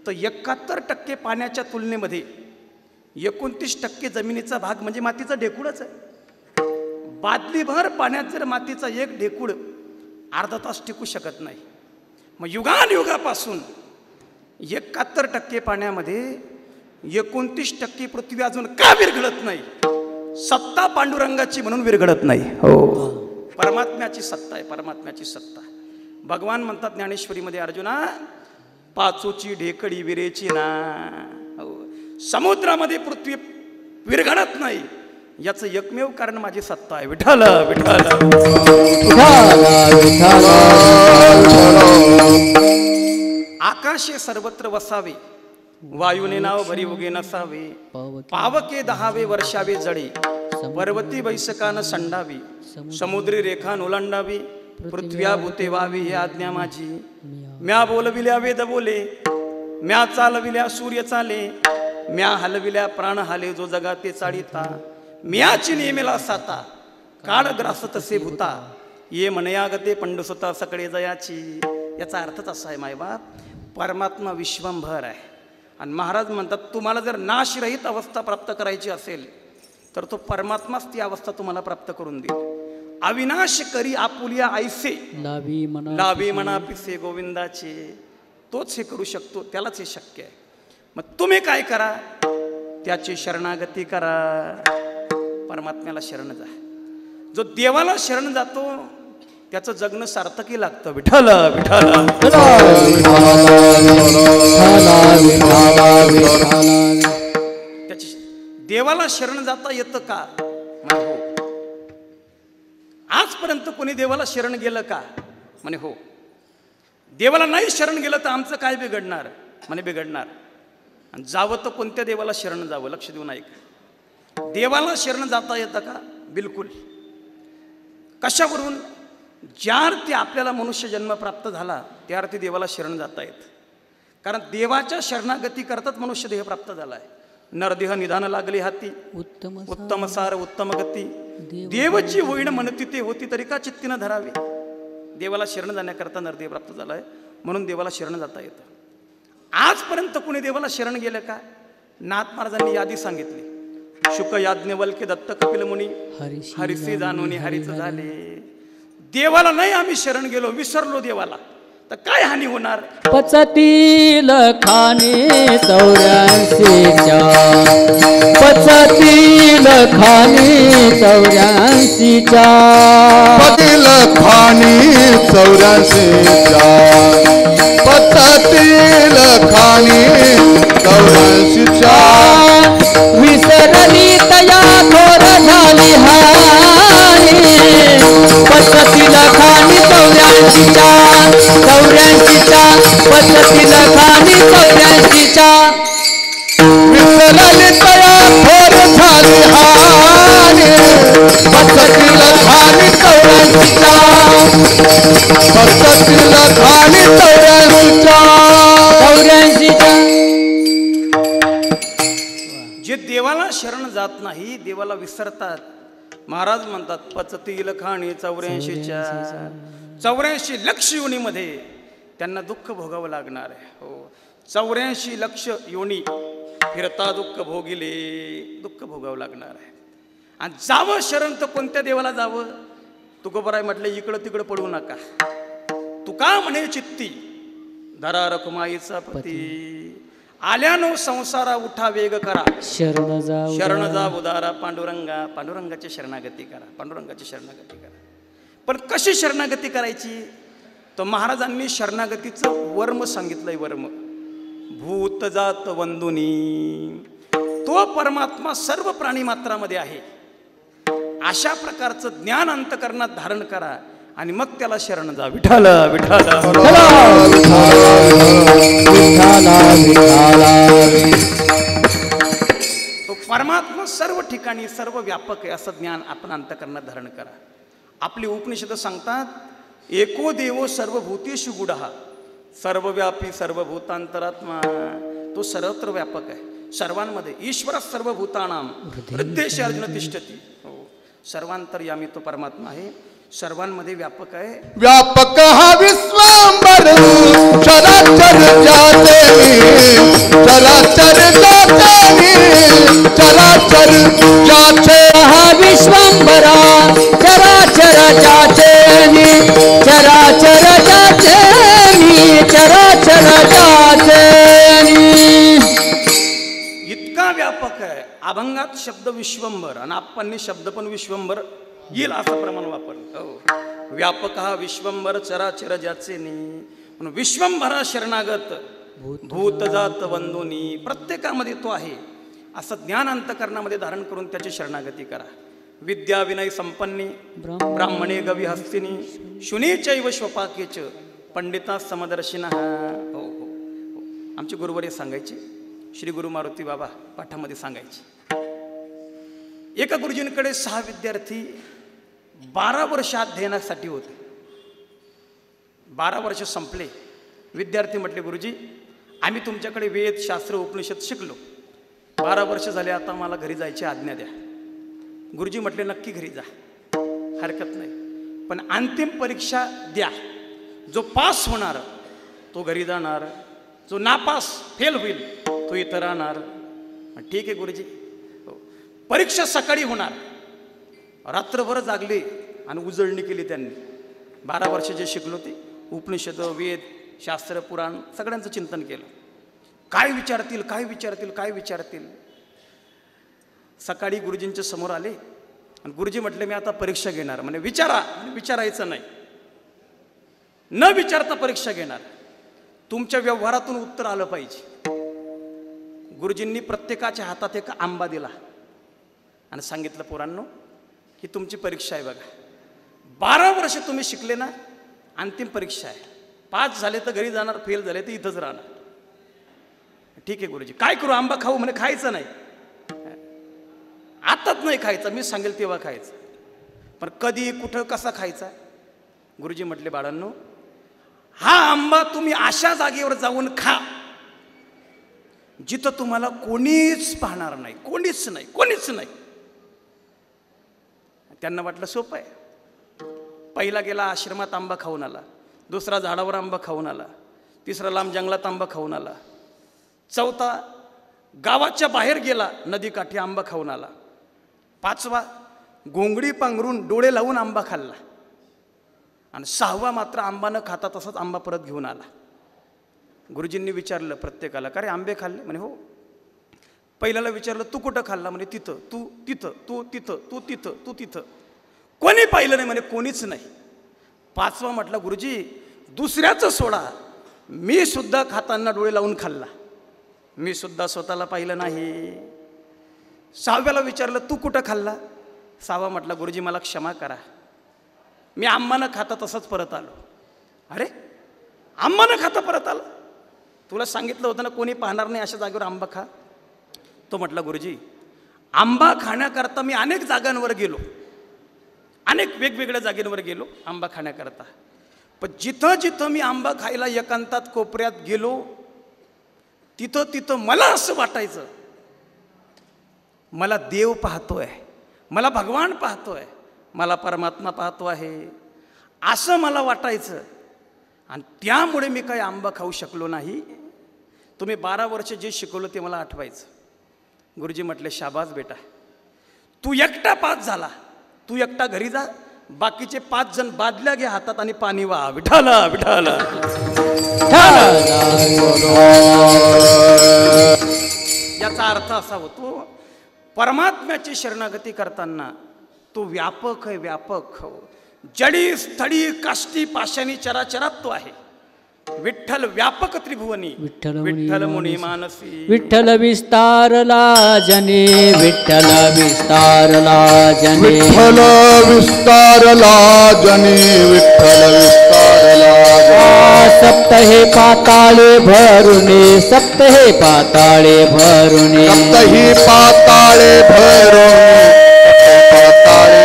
तर 71% पाण्याच्या तुलनेमध्ये 29% जमिनीचा भाग म्हणजे मातीचा ढेकूळच आहे. बादलीभर पाण्यात जर मातीचा एक ढेकूळ अर्धा तास टिकू शकत नाही, मग युगानुयुगापासून 71% पाण्यामध्ये 29% पृथ्वी अजून का विरघळत नाही? सत्ता पांडुरंगाची म्हणून विरघळत नाही. हो, परमात्म्याची सत्ता आहे, परमात्म्याची सत्ता. भगवान म्हणतात ज्ञानेश्वरीमध्ये, अर्जुना पाचूची ढेकडी विरेची ना. हो, समुद्रामध्ये पृथ्वी विरघळत नाही याचं एकमेव कारण माझी सत्ता आहे. विठ्ठल विठ्ठल. आकाशे सर्वत्र वसावे, वायूने नाव भरी उगे नसावे. पावके दहावे वर्षावे जडे, पर्वती वैसकान संडावी. समुद्री रेखा ओलांडावी, पृथ्व्या भूते व्हावी ही आज्ञा माझी. म्या बोलविल्या वेद बोले, म्या चालविल्या सूर्य चाले. म्या हलविल्या प्राण हाले, जो जगा ते चाळीता. म्याची नेमेला साता, काळ ग्रास तसे भूता. ये मनयागते पंडुसुता सकळे जयाची. याचा अर्थच असा आहे मायबाप, परमात्मा विश्वंभर आहे. आणि महाराज म्हणतात तुम्हाला जर नाशरहित अवस्था प्राप्त करायची असेल तर तो परमात्माच ती अवस्था तुम्हाला प्राप्त करून देईल. अविनाश करी आपुलिया ऐसे, लाभी म्हणा पिसे गोविंदाचे. तोच हे करू शकतो, त्यालाच हे शक्य आहे. मग तुम्ही काय करा? त्याची शरणागती करा, परमात्म्याला शरण जा. जो देवाला शरण जातो त्याचं जगणं सार्थकी लागतं. विठ्ठल विठ्ठल. त्याची देवाला शरण जाता येतं का? म्हणे हो. आजपर्यंत कोणी देवाला शरण गेलं का? म्हणे हो. देवाला नाही शरण गेलं तर आमचं काय बिघडणार? म्हणे बिघडणार. आणि जावं तर कोणत्या देवाला शरण जावं? लक्ष देऊन ऐक. देवाला शरण जाता येतं का? बिलकुल. कशावरून? ज्या अर्थी आपल्याला मनुष्य जन्म प्राप्त झाला त्या अर्थी देवाला शरण जाता येत. कारण देवाच्या शरणागती करतात मनुष्य देह प्राप्त झाला आहे. नरदेह निधान लागले हाती, उत्तम सार उत्तम गती. देवची होईन म्हणती ते होती, तरी का चित्तीनं धरावे. देवाला शरण जाण्याकरता नरदेह प्राप्त झालाय, म्हणून देवाला शरण जाता येतं. आजपर्यंत कुणी देवाला शरण गेलं का? नाथ महाराजांनी यादी सांगितली. शुक याज्ञवल्के दत्त कपिल मुनी, हरिसी जाणूनी हरीच झाले. देवाला नाही आम्ही शरण गेलो, विसरलो देवाला, तर काय हानी होणार? पचतील खाणे 84च्या, पचतील खाणे 84च्या, पतील खाणी 84च्या, पचतील खाणी 84च्या. विसरली तया थोर झाली हानी, पचतील खाणी 84च्या, 84च्या, पचतील खाणी 84च्या. विसरली तया थोर झाली हानी, पचतील खाणी 84च्या, पचतील खाणी 84च्या. जे देवाला शरण जात नाही, देवाला विसरतात, महाराज म्हणतात पचतील खाणी 84च्या. 84 लक्ष योनीमध्ये त्यांना दुःख भोगावं लागणार आहे. हो, 84 लक्ष योनी फिरता दुःख भोगिले, दुःख भोगावं लागणार आहे. आणि जावं शरण तर कोणत्या देवाला जावं? तुकोबराय म्हटलं इकडं तिकडं पडू नका. तुका म्हणे चित्ती धरा रखुमाईचा पती. आल्यानो संसारा उठा वेग करा, शरण जा उदारा पांडुरंगा. पांडुरंगाची शरणागती करा, पांडुरंगाची शरणागती करा. पण कशी शरणागती करायची? तर महाराजांनी शरणागतीचं वर्म सांगितलंय. वर्म भूत जात वंदुनी, तो परमात्मा सर्व प्राणी मात्रामध्ये आहे. अशा प्रकारचं ज्ञान अंतकरणात धारण करा आणि मग त्याला शरण जा. विठ्ठल विठ्ठल तो परमात्मा सर्व ठिकाणी सर्व व्यापक आहे असं ज्ञान आपण अंतकरणात धारण करा. आपली उपनिषद सांगतात, एको देवो सर्वभूतेषु गुढः, सर्वव्यापी सर्वभूतांतरात्मा. तो सर्वत्र व्यापक आहे, सर्वांमध्ये. ईश्वर सर्वभूतानां हृदयेषु अर्जुन तिष्ठति. सर्वांतर्यामी तो परमात्मा आहे, सर्वांमध्ये व्यापक आहे. व्यापक हा विश्वांबर चराचर जाते चराचर जाते चराचर जाते हा विश्वंभरा चराचर जाचे चराचर जाचे चराचर जाचे. इतका व्यापक आहे. अभंगात शब्द विश्वंभर आणि आपणनी शब्द पण विश्वंभर येईल असं प्रमाण वापरलं. हो, व्यापक हा विश्वंभर चराचर ज्याचे म्हणून विश्वंभरा शरणागत भूत जात वंदुनी. प्रत्येकामध्ये तो आहे असं ज्ञान अंतकरणामध्ये धारण करून त्याची शरणागती करा. विद्या विनय संपन्नी ब्राह्मणे गवी हस्तिनी शुनीचैव स्वपाकेच पंडिता समदर्शिना. हो हो हो, आमचे गुरुवर्य सांगायचे, श्री गुरु मारुती बाबा पाठामध्ये सांगायचे. एका गुरुजींकडे 6 विद्यार्थी 12 वर्ष अध्ययनासाठी होते. 12 वर्ष संपले. विद्यार्थी म्हटले, गुरुजी आम्ही तुमच्याकडे वेद शास्त्र उपनिषद शिकलो, 12 वर्ष झाले, आता मला घरी जायची आज्ञा द्या. गुरुजी म्हटले, नक्की घरी जा, हरकत नाही, पण अंतिम परीक्षा द्या. जो पास होणार तो घरी जाणार, जो नापास फेल होईल तो इथं राहणार. ठीक आहे गुरुजी. परीक्षा सकाळी होणार. रात्रभर जागले आणि उजळणी केली त्यांनी. 12 वर्ष जे शिकलो ते उपनिषद वेद शास्त्र पुराण सगळ्यांचं चिंतन केलं. काय विचारतील काय विचारतील काय विचारतील. सकाळी गुरुजींच्या समोर आले आणि गुरुजी म्हटले, मी आता परीक्षा घेणार. म्हणजे विचारा. विचारायचं नाही, न विचारता परीक्षा घेणार. तुमच्या व्यवहारातून उत्तर आलं पाहिजे. गुरुजींनी प्रत्येकाच्या हातात एक आंबा दिला आणि सांगितलं, पोरांनो ही तुमची परीक्षा आहे बघा. 12 वर्ष तुम्ही शिकले ना, अंतिम परीक्षा आहे. पास झाले तर घरी जाणार, फेल झाले तर इथंच राहणार. ठीक आहे गुरुजी. काय करू? आंबा खाऊ? म्हणे खायचं नाही, आताच नाही खायचं, मी सांगेल तेव्हा खायचं. पण कधी कुठं कसा खायचा? गुरुजी म्हटले, बाळांनो हा आंबा तुम्ही अशा जागेवर जाऊन खा जिथं तुम्हाला कोणीच पाहणार नाही, कोणीच नाही, कोणीच नाही. त्यांना वाटलं सोपं आहे. पहिला गेला आश्रमात आंबा खाऊन आला, दुसरा झाडावर आंबा खाऊन आला, तिसरा लांब जंगलात आंबा खाऊन आला, चौथा गावाच्या बाहेर गेला नदीकाठी आंबा खाऊन आला, 5वा घोंगडी पांघरून डोळे लावून आंबा खाल्ला, आणि 6वा मात्र आंबा न खाता तसाच आंबा परत घेऊन आला. गुरुजींनी विचारलं प्रत्येकाला, का रे आंबे खाल्ले? म्हणे हो. पहिल्याला विचारलं, तू कुठं खाल्ला? म्हणे तिथं. तू तिथं. तू तिथं. तू तिथं. तू तिथं. कोणी पाहिलं नाही? म्हणे कोणीच नाही. 5वा म्हटलं, गुरुजी दुसऱ्याचं सोडा, मी सुद्धा खाताना डोळे लावून खाल्ला, मी सुद्धा स्वतःला पाहिलं नाही. 6व्याला विचारलं, तू कुठं खाल्ला? 6वा म्हटला, गुरुजी मला क्षमा करा, मी आंबा न खाता तसंच परत आलो. अरे आंबा न खाता परत आला? तुला सांगितलं होतं ना कोणी पाहणार नाही अशा जागेवर आंबा खा. तो म्हटला, गुरुजी आंबा खाण्याकरता मी अनेक जागांवर गेलो, अनेक वेगवेगळ्या जागेंवर गेलो आंबा खाण्याकरता, पण जिथं जिथं मी आंबा खायला एकांतात कोपऱ्यात गेलो तिथं तिथं मला असं वाटायचं, मला देव पाहतोय, मला भगवान पाहतोय, मला परमात्मा पाहतो आहे, असं मला वाटायचं. आणि त्यामुळे मी काही आंबा खाऊ शकलो नाही. तुम्ही 12 वर्ष जे शिकवलं ते मला आठवायचं. गुरुजी म्हटले, शाबास बेटा, तू एकटा पास झाला, तू एकटा घरी जा, बाकीचे 5 जण बादल्या घे हातात आणि पाणी वाहा. विठाला विठाला. याचा अर्थ असा होतो, परमात्म्याची शरणागती करताना तो व्यापक आहे, व्यापक. जडी स्थळी काष्टी पाषाणी चराचरात तो आहे. विठ्ठल व्यापक त्रिभुवनी विठ्ठल मुनी मानसी. विठ्ठल विस्तारला जने विठ्ठल विस्तारला जने विठ्ठल विस्तारला जनी विठ्ठल विस्तारला सप्त हे पाताळे भरुने सप्त हे पाताळे भरुने सप्तही पाताळे भरून पाताळे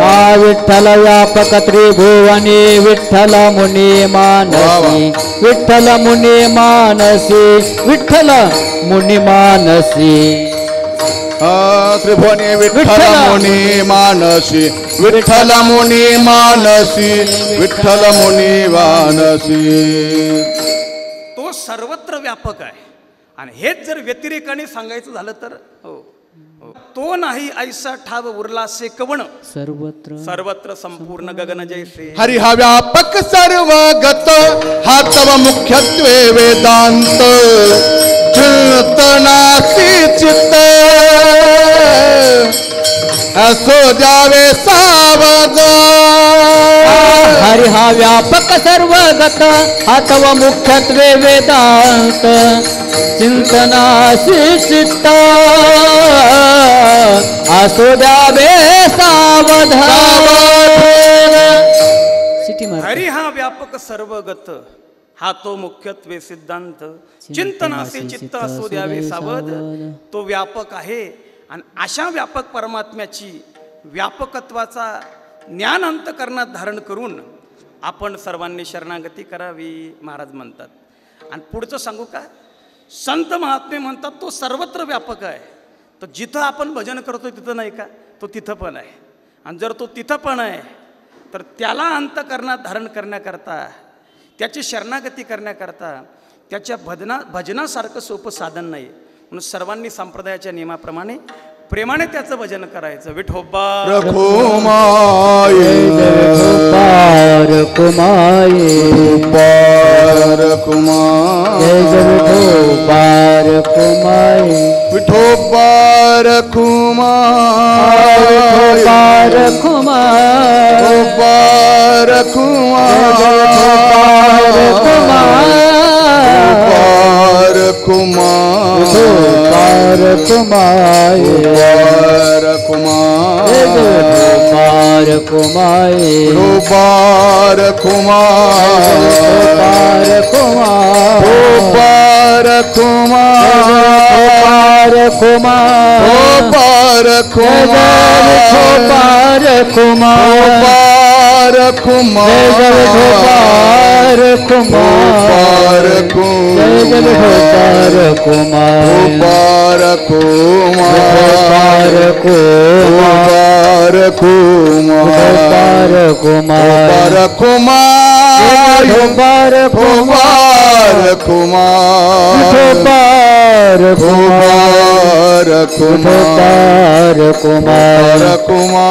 हा विठ्ठल व्यापक त्रिभुवनी विठ्ठल मुनी मानसी विठ्ठल मुनी मानसी विठ्ठल मुनी मानसी. त्रिभुवनी विठ्ठल मुनी मानसी विठ्ठल मुनी मानसी विठ्ठल मुनी मानसी. तो सर्वत्र व्यापक आहे. आणि हेच जर व्यतिरेकाने सांगायचं झालं तर तो नाही ऐसा ठाव उरलासे कवण सर्वत्र सर्वत्र संपूर्ण गगन जैसे. हरि हा व्यापक सर्वगत हा तव मुख्यत्वे वेदांत चिंतनासी चित्त असो द्यावे सावध. हरि हा व्यापक सर्वगत हा तव मुख्यत्वे वेदांत चिंतनासी चित्त असो द्यावे सावधान. हरि हा व्यापक सर्वगत हा तो मुख्यत्वे सिद्धांत चिंतनासे चित्त असो द्यावे सावध. तो व्यापक आहे आणि अशा व्यापक परमात्म्याची व्यापकत्वाचा ज्ञान अंतकरणात धारण करून आपण सर्वांनी शरणागती करावी महाराज म्हणतात. आणि पुढचं सांगू का, संत महात्मे म्हणतात तो सर्वत्र व्यापक आहे. तर जिथं आपण भजन करतो तिथं नाही का, तो तिथं पण आहे. आणि जर तो तिथं पण आहे तर त्याला अंतकरणात धारण करण्याकरता, त्याची शरणागती करण्याकरता त्याच्या भजनासारखं सोपं साधन नाही. म्हणून सर्वांनी संप्रदायाच्या नियमाप्रमाणे प्रेमाने त्याचं भजन करायचं. विठोबा रघुमाये कुमाये पार कुमार विठोबार कुमाये विठोबार कुमार विठोबार कुमार पार कुमार पार कुमार विठोबार कुमाये पार कुमार विठोबार कुमाये पार कुमार पार कुमार पार कुमार कुमार पार कुमार पार कुमार पार कुमार पार कुमार पार कुमार पार कुमार पार कुमार पार कुमार पार कुमार पार कुमार पार कुमार पार कुमार कुमार कुमार पार कुमार कुमार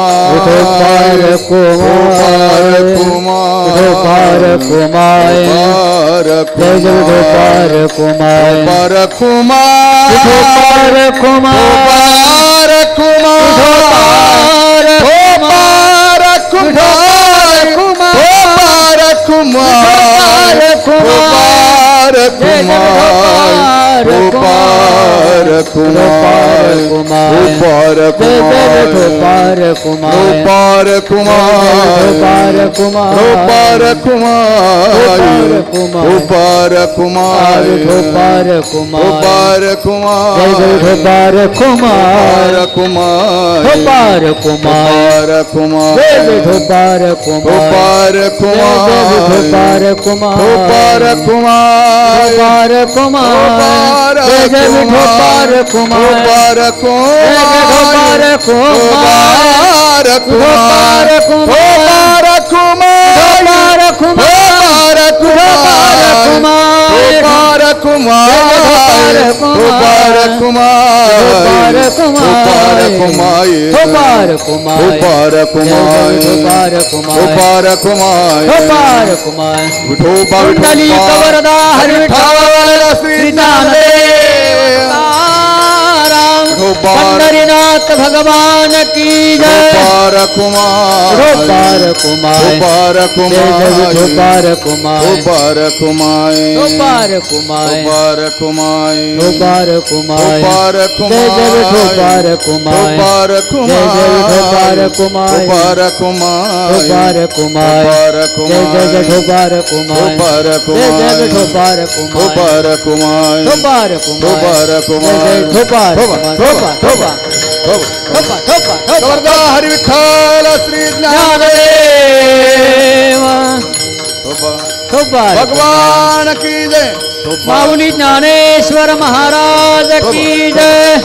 पार कुमार कुमार पार कुमार जय जय पार कुमार पार कुमार पार कुमार पार कुमार पार कुमार पार कुमार पार कुमार पार कुमार पार पार कुमार पार कुमार पार कुमार पार कुमार पार कुमार पार कुमार पार कुमार पार कुमार कुमार पार कुमार पार कुमार पार कुमार पार कुमार पार कुमार पार कुमार पार कुमार जय जय विठो पार कुमार पार पार कुमार कुमार कुमार कुमार कुमार कुमार कुमार कुमार कुमार कुमार कुमार कुमार पार कुमार पार कुमार पार कुमार पार कुमार पार कुमार विठोबा कुंडली कवरदा हरि विठ्ठल श्री ज्ञानदेव राम पंढरीनाथ भगवान की जय कुमार ढोपार कुमार ढोपार कुमार ढोपार कुमार ढोपार कुमार ढोपार कुमार ढोपार कुमार ढोपार जय जय ढोपार कुमार ढोपार जय जय ढोपार कुमार ढोपार कुमार ढोपार कुमार जय जय ढोपार कुमार ढोपार जय जय ढोपार कुमार ढोपार कुमार ढोपार कुमार ढोपार कुमार जय जय ढोपार ढोपार ढोपार खबरदार हरी विठ्ठल श्री ज्ञानदेव ढोपार भगवान की जय माऊली ज्ञानेश्वर महाराज की जय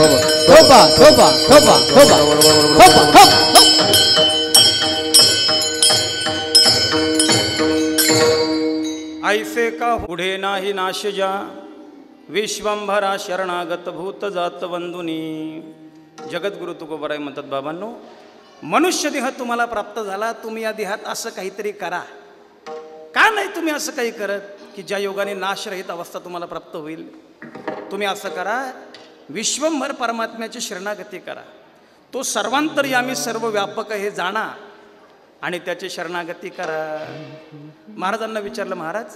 ढोपार ढोपार ढोपार ढोपार ढोपार ऐसे का पुढे नाही नाशजा विश्वंभरा शरणागत भूत जात वंदुनी. जगद्गुरु तुकोबाराय म्हणतात, बाबांनो, मनुष्य देह तुम्हाला प्राप्त झाला, तुम्ही या देहात असं काहीतरी करा. का नाही तुम्ही असं काही करत की ज्या योगाने नाशरहित अवस्था तुम्हाला प्राप्त होईल? तुम्ही असं करा, विश्वंभर परमात्म्याची शरणागती करा. तो सर्वांतर्यामी सर्व व्यापक हे जाणा आणि त्याची शरणागती करा. महाराजांना विचारलं, महाराज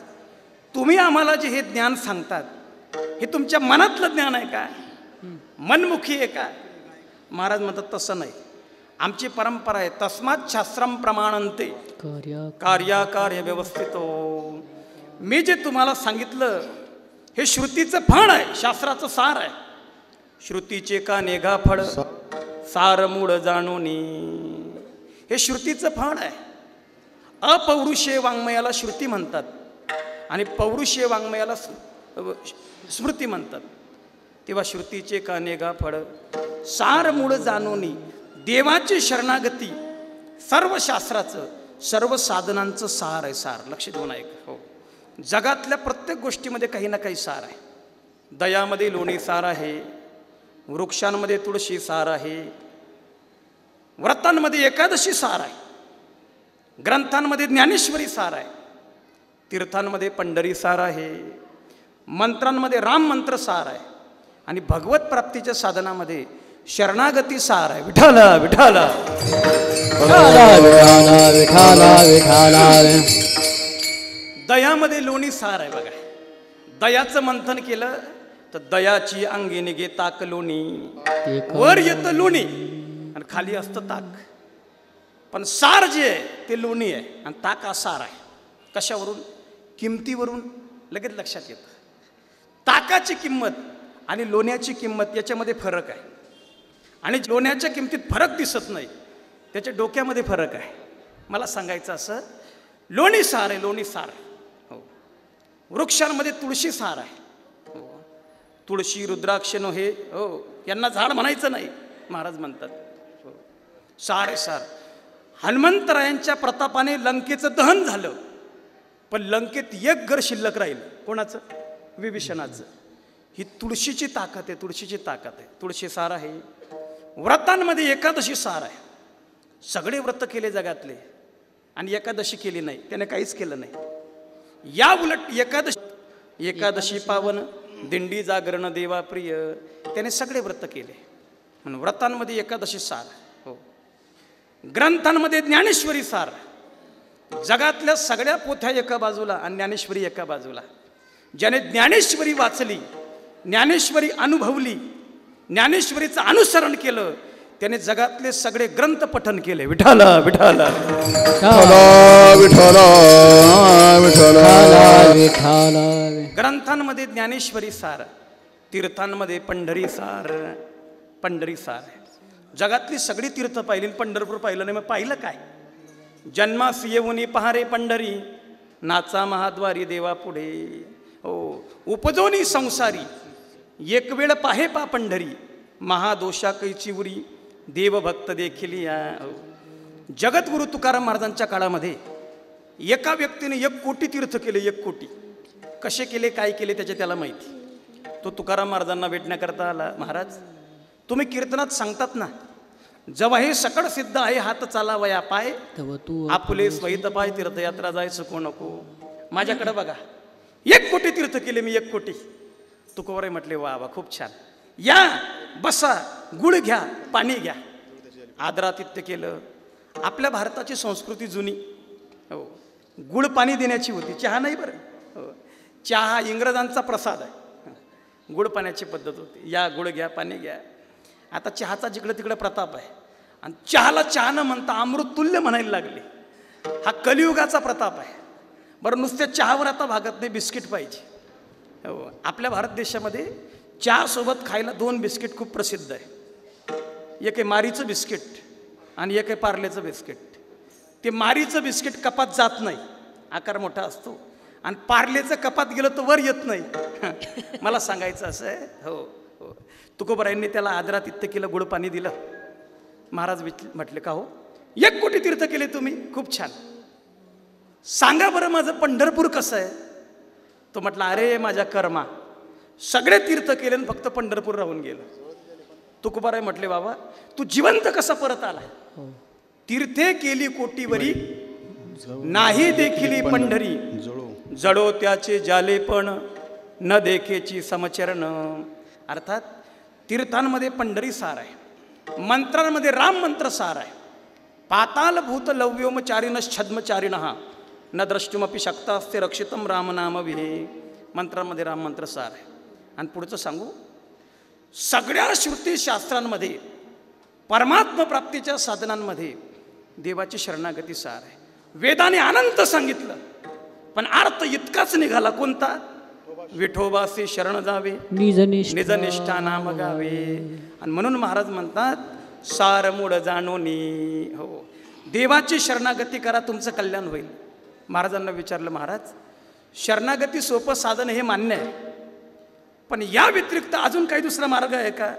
तुम्ही आम्हाला जे हे ज्ञान सांगतात हे तुमच्या मनातलं ज्ञान आहे का, मनमुखी आहे का? महाराज म्हणतात, तसं नाही, आमची परंपरा आहे. तस्मात शास्त्रम प्रमाणंते कार्य व्यवस्थितो. मी जे तुम्हाला सांगितलं हे श्रुतीचं फळ आहे, शास्त्राचं सार आहे. श्रुतीचे का नेघा फळ सार मूळ जाणूनी. हे श्रुतीचं फळ आहे. अपौरुषेय वाङ्मयाला श्रुती म्हणतात आणि पौरुषेय वाङ्मयाला स्मृती म्हणतात. तेव्हा श्रुतीचे का नेघा फळ सार मूळ जाणूनी. देवाची शरणागती सर्व शास्त्राचं सर्व साधनांचं सार आहे. सार लक्ष देऊन ऐक. हो, जगातल्या प्रत्येक गोष्टीमध्ये काही ना काही सार आहे. दयामध्ये लोणी सार आहे, वृक्षांमध्ये तुळशी सार आहे, व्रतांमध्ये एकादशी सार आहे, ग्रंथांमध्ये ज्ञानेश्वरी सार आहे, तीर्थांमध्ये पंढरी सार आहे, मंत्रांमध्ये राम मंत्र सार आहे आणि भगवत प्राप्तीच्या साधनामध्ये शरणागती सार आहे. विठ्ठल विठ्ठल दयामध्ये लोणी सार आहे. बघा, दयाचं मंथन केलं तर दयाची अंगी निघे ताक लोणी. वर येतं लोणी आणि खाली असतं ताक. पण सार जे आहे ते लोणी आहे आणि ताक हा सार आहे. कशावरून? किमतीवरून लगेच लक्षात येतं. ताकाची किंमत आणि लोण्याची किंमत याच्यामध्ये फरक आहे. आणि लोण्याच्या किमतीत फरक दिसत नाही, त्याच्या डोक्यामध्ये फरक आहे. मला सांगायचं असं, लोणी सार आहे, लोणी सार आहे. हो, वृक्षांमध्ये तुळशी सार आहे. हो, तुळशी रुद्राक्ष नो हे, हो, यांना झाड म्हणायचं नाही, महाराज म्हणतात. हो, सार आहे सार. हनुमंतरायांच्या प्रतापाने लंकेचं दहन झालं, पण लंकेत एक घर शिल्लक राहील. कोणाचं? विभीषणाचं. ही तुळशीची ताकद आहे, तुळशीची ताकद आहे. तुळशी सार आहे. व्रतांमध्ये एकादशी सार आहे. सगळे व्रत केले जगातले आणि एकादशी केली नाही, त्याने काहीच केलं नाही. या उलट एकादशी पावन दिंडी जागरण देवा प्रिय, त्याने सगळे व्रत केले. म्हणून व्रतांमध्ये एकादशी सार. हो, ग्रंथांमध्ये ज्ञानेश्वरी सार. जगातल्या सगळ्या पोथ्या एका बाजूला आणि ज्ञानेश्वरी एका बाजूला. ज्याने ज्ञानेश्वरी वाचली, ज्ञानेश्वरी अनुभवली, ज्ञानेश्वरीचं अनुसरण केलं, त्याने जगातले सगळे ग्रंथ पठन केले. विठ्ठल विठ्ठल ग्रंथांमध्ये ज्ञानेश्वरी सार, तीर्थांमध्ये पंढरी सार. पंढरी सार. जगातली सगळी तीर्थ पाहिली, पंढरपूर पाहिलं नाही, मग पाहिलं काय? जन्मास येऊनी पहारे पंढरी, नाचा महाद्वारी देवा पुढे. हो, उपजोनी संसारी एक वेळ पाहे पा पंढरी, महादोषा कैची उरी देवभक्त देखील या. जगद्गुरु तुकाराम महाराजांच्या काळामध्ये एका व्यक्तीने 1 कोटी तीर्थ केले. 1 कोटी. कसे केले, काय केले, त्याला माहिती. तो तुकाराम महाराजांना भेटण्याकरता आला. महाराज, तुम्ही कीर्तनात सांगतात ना, जेव्हा हे सकळ सिद्ध आहे हात चालावया पाय, आपुले स्वहित पाय तीर्थयात्रा जायचं को नको. माझ्याकडे बघा, 1 कोटी तीर्थ केले मी. 1 कोटी. तुकोबाराय म्हटले, वा वा, खूप छान, या बसा. गुळ घ्या, पाणी घ्या. आदरातिथ्य केलं. आपल्या भारताची संस्कृती जुनी, हो, गुळ पाणी देण्याची होती, चहा नाही बरं. हो, चहा इंग्रजांचा प्रसाद आहे, गुळ पाण्याची पद्धत होती. या गुळ घ्या, पाणी घ्या. आता चहाचा जिकडं तिकडं प्रताप आहे आणि चहाला चहा न म्हणता अमृततुल्य म्हणायला लागले. हा कलियुगाचा प्रताप आहे. बरं, नुसत्या चहावर आता भागत नाही, बिस्किट पाहिजे. हो, आपल्या भारत देशामध्ये चहासोबत खायला 2 बिस्किट खूप प्रसिद्ध आहे. एक आहे मारीचं बिस्किट आणि एक आहे पार्लेचं बिस्किट. ते मारीचं बिस्किट कपात जात नाही, आकार मोठा असतो, आणि पार्लेचं कपात गेलं तर वर येत नाही. मला सांगायचं असं आहे. हो हो, तुकोबारायांनी त्याला आदरातिथ्य केलं, गुळ पाणी दिलं. महाराज म्हटले, का हो 1 कोटी तीर्थ केले तुम्ही, खूप छान, सांगा बरं माझं पंढरपूर कसं आहे. तो म्हटला, अरे माझ्या कर्मा, सगळे तीर्थ केले आणि फक्त पंढरपूर राहून गेलं. तुकोबाराय म्हटले, बाबा तू जिवंत कसा परत आलाय. तीर्थे केली कोटीवरी, नाही देखिली पंढरी, जडो त्याचे जाले पण न देखेची समचरण. अर्थात तीर्थांमध्ये पंढरी सार आहे, मंत्रांमध्ये राम मंत्र सार आहे. पाताल भूत लव्योमचारिण छद्मचारिण न द्रष्टुमपि शक्तास्ते रक्षितम राम नाम विहे. मंत्रांमध्ये राम मंत्र सार आहे. आणि पुढचं सांगू, सगळ्या श्रुती शास्त्रांमध्ये परमात्मा प्राप्तीच्या साधनांमध्ये देवाची शरणागती सार आहे. वेदाने अनंत सांगितलं, पण अर्थ इतकाच निघाला, कोणता? विठोबासी शरण जावे, निजनिष्ठा नाम गावे. आणि म्हणून महाराज म्हणतात, सार मूळ जाणोनी. हो, देवाची शरणागती करा, तुमचं कल्याण होईल. महाराजांना विचारलं, महाराज शरणागती सोपं साधन हे मान्य आहे, पण या व्यतिरिक्त अजून काही दुसरा मार्ग आहे का?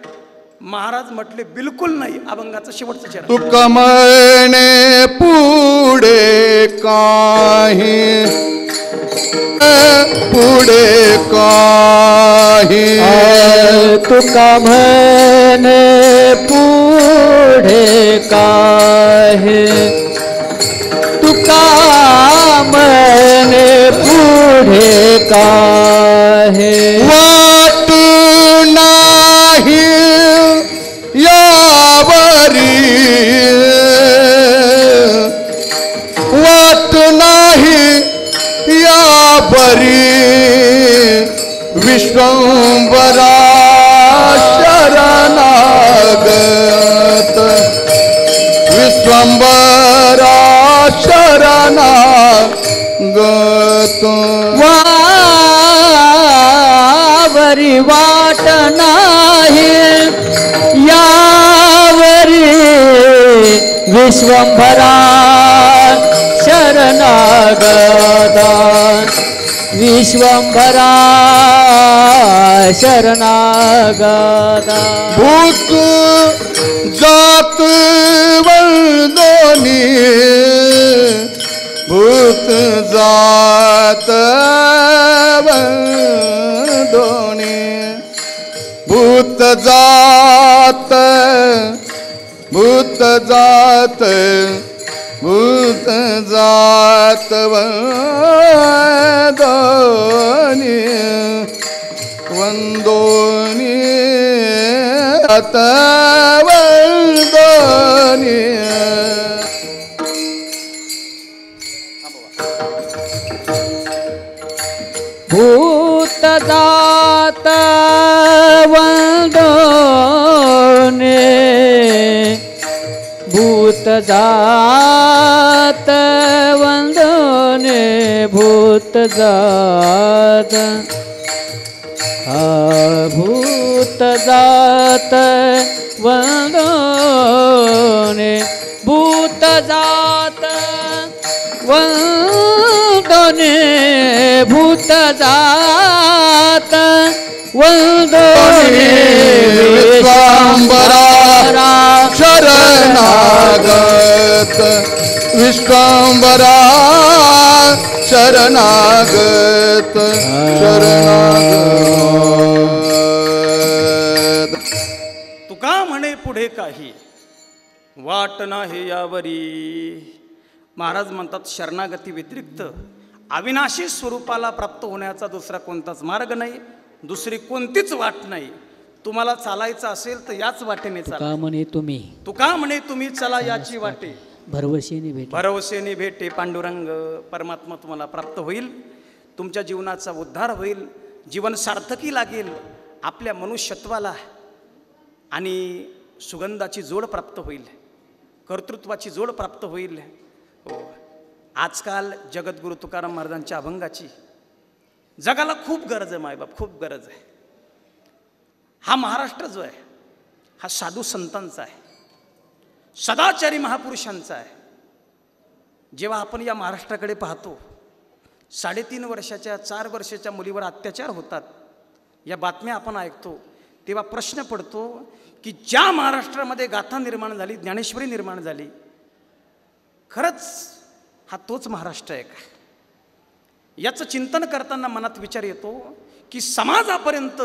महाराज म्हटले, बिलकुल नाही. अभंगाचं शेवटचं चरण. तुका म्हणे पुढे काही, पुढे काही, तुका म्हणे पुढे काही, तुका म्हणे पुढे काही, वाट नाही यावरी, वाट नाही यावरी, विश्वंभरा शरणागत, विश्वंभरा शरणागत. वावरी वाट नाही यावरी, विश्वंभरा शरणागता, विश्वंभरा शरणागता. भूत जात वंदोनी, भूत जात वंदोनी, भूत जात, भूत जात, भूत जात वंदोनी, वंदोनी जात वंदोनी. भूत जात वंदोने, भूत जात वंदोने, भूत जात, भूत जात वंदोने, भूत जात वंदोने, भूत जात वंदोने, विश्वंभरा शरणागत, विश्वंभरा शरणागत, शरणागत. तुका म्हणे पुढे काही, वाट नाही यावरी. महाराज म्हणतात, शरणागती व्यतिरिक्त अविनाशी स्वरूपाला प्राप्त होण्याचा दुसरा कोणताच मार्ग नाही, दुसरी कोणतीच वाट नाही. तुम्हाला चालायचं असेल तर याच वाटेने चाला. तुका म्हणे तुम्ही तुका म्हणे तुम्ही चला याची वाटे, भरवसेने भेट. भरवसेने भेटे पांडुरंग. परमात्मा तुम्हाला प्राप्त होईल, तुमच्या जीवनाचा उद्धार होईल, जीवन सार्थकी लागेल, आपल्या मनुष्यत्वाला आणि सुगंधाची जोड प्राप्त होईल, कर्तृत्वाची जोड प्राप्त होईल. हो, आजकाल जगद्गुरु तुकाराम महाराजांच्या अभंगाची जगाला खूप गरज आहे मायबाप, खूप गरज आहे. हा महाराष्ट्र जो आहे हा साधू संतांचा आहे, सदाचारी महापुरुषांचा आहे. जेव्हा आपण या महाराष्ट्राकडे पाहतो, 3.5 वर्षाच्या 4 वर्षाच्या मुलीवर अत्याचार होतात, या बातम्या आपण ऐकतो, तेव्हा प्रश्न पडतो की ज्या महाराष्ट्रामध्ये गाथा निर्माण झाली, ज्ञानेश्वरी निर्माण झाली, खरंच हा तोच महाराष्ट्र आहे का? याचं चिंतन करताना मनात विचार येतो की समाजापर्यंत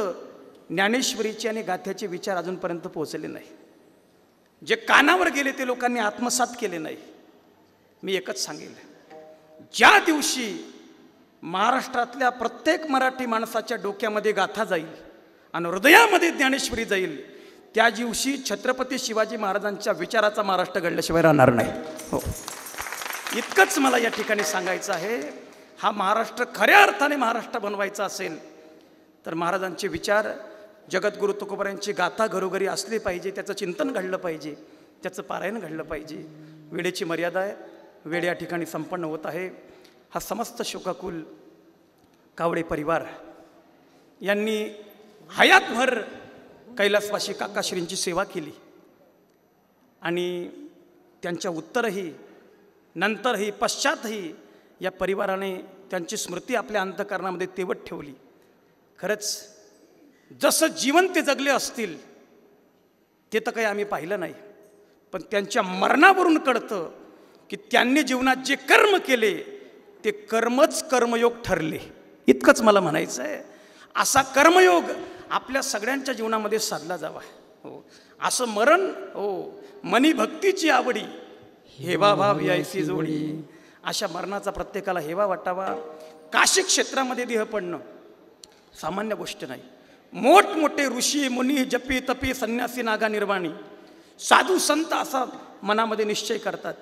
ज्ञानेश्वरीचे आणि गाथ्याचे विचार अजूनपर्यंत पोहोचले नाही. जे कानावर गेले ते लोकांनी आत्मसात केले नाही. मी एकच सांगेल, ज्या दिवशी महाराष्ट्रातल्या प्रत्येक मराठी माणसाच्या डोक्यामध्ये गाथा जाईल आणि हृदयामध्ये ज्ञानेश्वरी जाईल, त्या दिवशी छत्रपती शिवाजी महाराजांच्या विचाराचा महाराष्ट्र घडल्याशिवाय राहणार नाही. हो, इतकंच मला या ठिकाणी सांगायचं आहे. हा महाराष्ट्र खऱ्या अर्थाने महाराष्ट्र बनवायचा असेल तर महाराजांचे विचार, जगद्गुरु तुकोबारायांची गाथा घरोघरी असली पाहिजे, त्याचं चिंतन घडलं पाहिजे, त्याचं पारायण घडलं पाहिजे. वेळेची मर्यादा आहे, वेळ या ठिकाणी संपन्न होत आहे. हा समस्त शोकाकुल कावडे परिवार यांनी हयातभर कैलासवासी काकाश्रींची सेवा केली आणि त्यांच्या उत्तरही, नंतरही, पश्चातही या परिवाराने त्यांची स्मृती आपल्या अंतःकरणामध्ये तेवत ठेवली. खरंच जसं जीवन ते जगले असतील ते तर काही आम्ही पाहिलं नाही, पण त्यांच्या मरणावरून कळतं की त्यांनी जीवनात जे कर्म केले ते कर्मच कर्मयोग ठरले. इतकंच मला म्हणायचं आहे. असा कर्मयोग आपल्या सगळ्यांच्या जीवनामध्ये साधला जावा. हो, असं मरण, हो, मनी भक्तीची आवडी, हेवा भाव यायची जोडी, अशा मरणाचा प्रत्येकाला हेवा वाटावा. काशी क्षेत्रामध्ये देह पडणं सामान्य गोष्ट नाही. मोठमोठे ऋषी मुनी, जपी तपी, संन्यासी, नागा निर्वाणी, साधू संत असा मनामध्ये निश्चय करतात,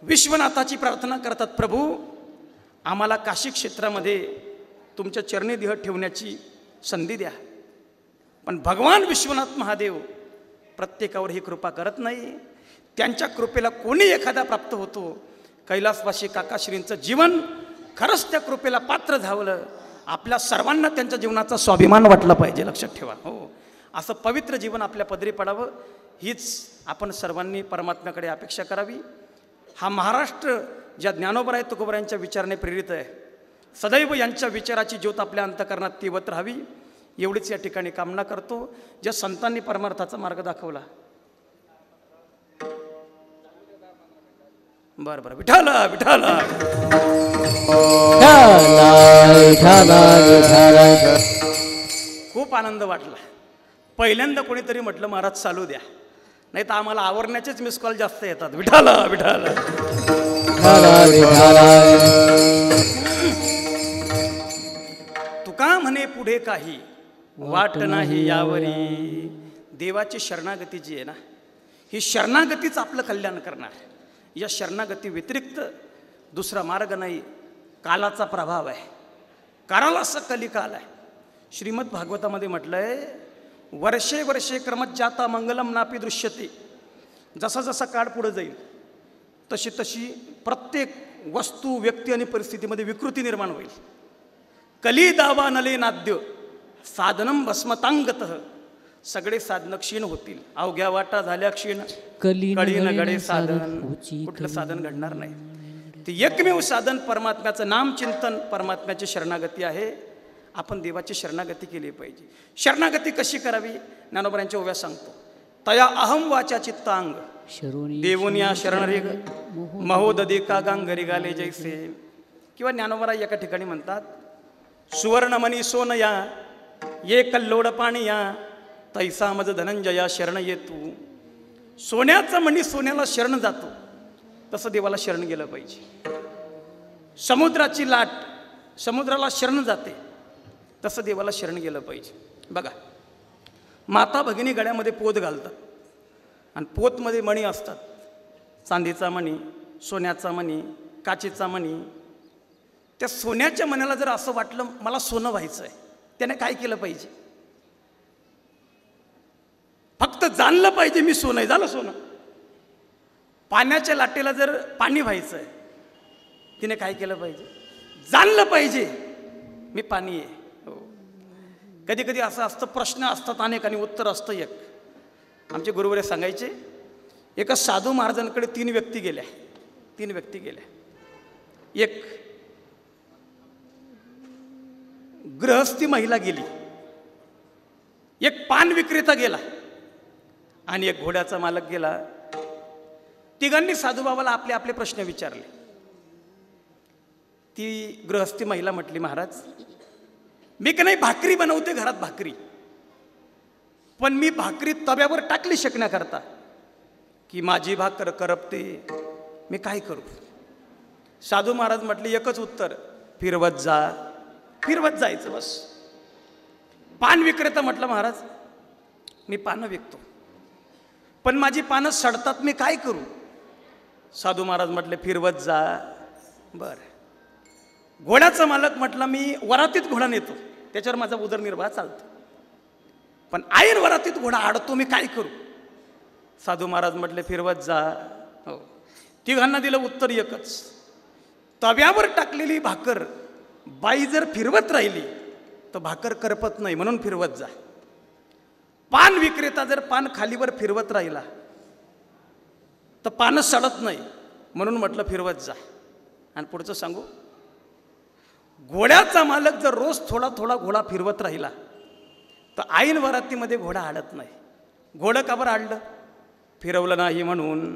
विश्वनाथाची प्रार्थना करतात, प्रभू आम्हाला काशी क्षेत्रामध्ये तुमच्या चरणी देह ठेवण्याची संधी द्या. पण भगवान विश्वनाथ महादेव प्रत्येकावर ही कृपा करत नाही. त्यांच्या कृपेला कोणी एखादा प्राप्त होतो. कैलासवासी काकाश्रींचं जीवन खरंच त्या कृपेला पात्र झालं. आपल्या सर्वांना त्यांच्या जीवनाचा स्वाभिमान वाटला पाहिजे, लक्षात ठेवा. हो, असं पवित्र जीवन आपल्या पदरी पडावं, हीच आपण सर्वांनी परमात्म्याकडे अपेक्षा करावी. हा महाराष्ट्र ज्या ज्ञानोबराय तुकोबारायांच्या विचाराने प्रेरित आहे, सदैव यांच्या विचाराची ज्योत आपल्या अंतःकरणात तेवत राहावी, एवढीच या ठिकाणी कामना करतो. ज्या संतांनी परमार्थाचा मार्ग दाखवला, बरं बरं, विठाला विठाला, खूप आनंद वाटला. पहिल्यांदा कोणीतरी म्हटलं महाराज चालू द्या, नाही तर आम्हाला आवरण्याचेच मिस कॉल जास्त येतात. विठाला विठाला. तुका म्हणे पुढे काही वाट नाही यावरी. देवाची शरणागती जी आहे ना, ही शरणागतीच आपलं कल्याण करणार. या शरणागती व्यतिरिक्त दुसरा मार्ग नाही. कालाचा प्रभाव आहे, काळाला असं कलिकाल आहे. श्रीमद भागवतामध्ये म्हटलंय, वर्षे वर्षे क्रमत जाता मंगलम नापी दृश्यते. जसा जसा काळ पुढे जाईल तशी तशी प्रत्येक वस्तू, व्यक्ती आणि परिस्थितीमध्ये विकृती निर्माण होईल. कली दावा नले नाद्य साधनम भस्मतांगतः. सगळे साधन क्षीण होतील, अवघ्या वाटा झाल्या क्षीण. कळीन घडे साधन, कुठलं साधन घडणार नाही. ते एकमेव साधन परमात्म्याचं नामचिंतन, परमात्म्याची शरणागती आहे. आपण देवाची शरणागती केली पाहिजे. शरणागती कशी करावी? ज्ञानोबरायांच्या ओव्या सांगतो. तया अहम वाचा चित्तांग देवोनिया शरणरेग महोददे का गांगरी गाले जैसे. किंवा ज्ञानोबरा एका ठिकाणी म्हणतात, सुवर्णमणी सोनया ये कल्लोड पाणी या तैसा मज धनंजया शरण येतू. सोन्याचा मणी सोन्याला शरण जातो, तसं देवाला शरण गेलं पाहिजे. समुद्राची लाट समुद्राला शरण जाते, तसं देवाला शरण गेलं पाहिजे. बघा, माता भगिनी गळ्यामध्ये पोत घालतात आणि पोतमध्ये मणी असतात, चांदीचा मणी, सोन्याचा मणी, काचेचा मणी. त्या सोन्याच्या मण्याला जर असं वाटलं मला सोनं व्हायचं आहे, त्याने काय केलं पाहिजे? फक्त जाणलं पाहिजे मी सोनं आहे, झालं सोनं. पाण्याच्या लाटेला जर पाणी व्हायचं आहे, तिने काय केलं पाहिजे? जाणलं पाहिजे मी पाणी आहे. हो. कधी कधी असं असतं, प्रश्न असतात अनेक आणि उत्तर असतं एक. आमचे गुरुवर्य सांगायचे, एका साधू महाराजांकडे 3 व्यक्ती गेल्या. एक गृहस्थी महिला गेली, एक पान विक्रेता गेला आणि एक घोड्याचा मालक गेला. तिघांनी साधूबाबाला आपले आपले प्रश्न विचारले. ती गृहस्थी महिला म्हटली, महाराज मी का नाही भाकरी बनवते घरात भाकरी, पण मी भाकरी तव्यावर टाकली शकण्याकरता की माझी भाकर करपते, मी काय करू? साधू महाराज म्हटले एकच उत्तर, फिरवत जा. फिरवत जायचं बस. पान विक्रेता म्हटलं, महाराज मी पानं विकतो पण माझी पानं सडतात, मी काय करू? साधू महाराज म्हटले फिरवत जा. बरं. घोड्याचा मालक म्हटला, मी वरातीत घोडा नेतो, त्याच्यावर माझा उदरनिर्वाह चालतो, पण ऐन वरातीत घोडा आडतो, मी काय करू? साधू महाराज म्हटले फिरवत जा. हो. तिघांना दिलं उत्तर एकच, तव्यावर टाकलेली भाकर बाई जर फिरवत राहिली तर भाकर करपत नाही, म्हणून फिरवत जा. पान विक्रेता जर पान खालीवर फिरवत राहिला तर पानं सडत नाही, म्हणून म्हटलं फिरवत जा. आणि पुढचं सांगू, घोड्याचा मालक जर रोज थोडा थोडा घोडा फिरवत राहिला तर ऐन वरातीमध्ये घोडा आडत नाही. घोडं काबर आडलं? फिरवलं नाही म्हणून.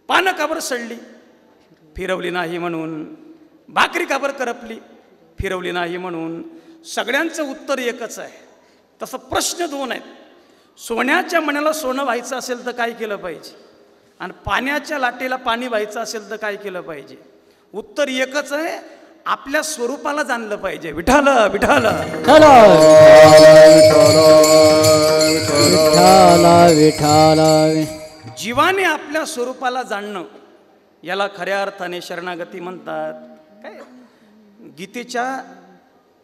पानं काबर सडली? फिरवली नाही म्हणून. भाकरी काबर करपली? फिरवली नाही म्हणून. सगळ्यांचं उत्तर एकच आहे. तसं प्रश्न 2 आहेत. सोन्याच्या मण्याला सोनं व्हायचं असेल तर काय केलं पाहिजे, आणि पाण्याच्या लाटेला पाणी व्हायचं असेल तर काय केलं पाहिजे? उत्तर एकच आहे, आपल्या स्वरूपाला जाणलं पाहिजे. विठाल विठाल चलो विठाल विठाल. जीवाने आपल्या स्वरूपाला जाणणं याला खऱ्या अर्थाने शरणागती म्हणतात. काय गीतेच्या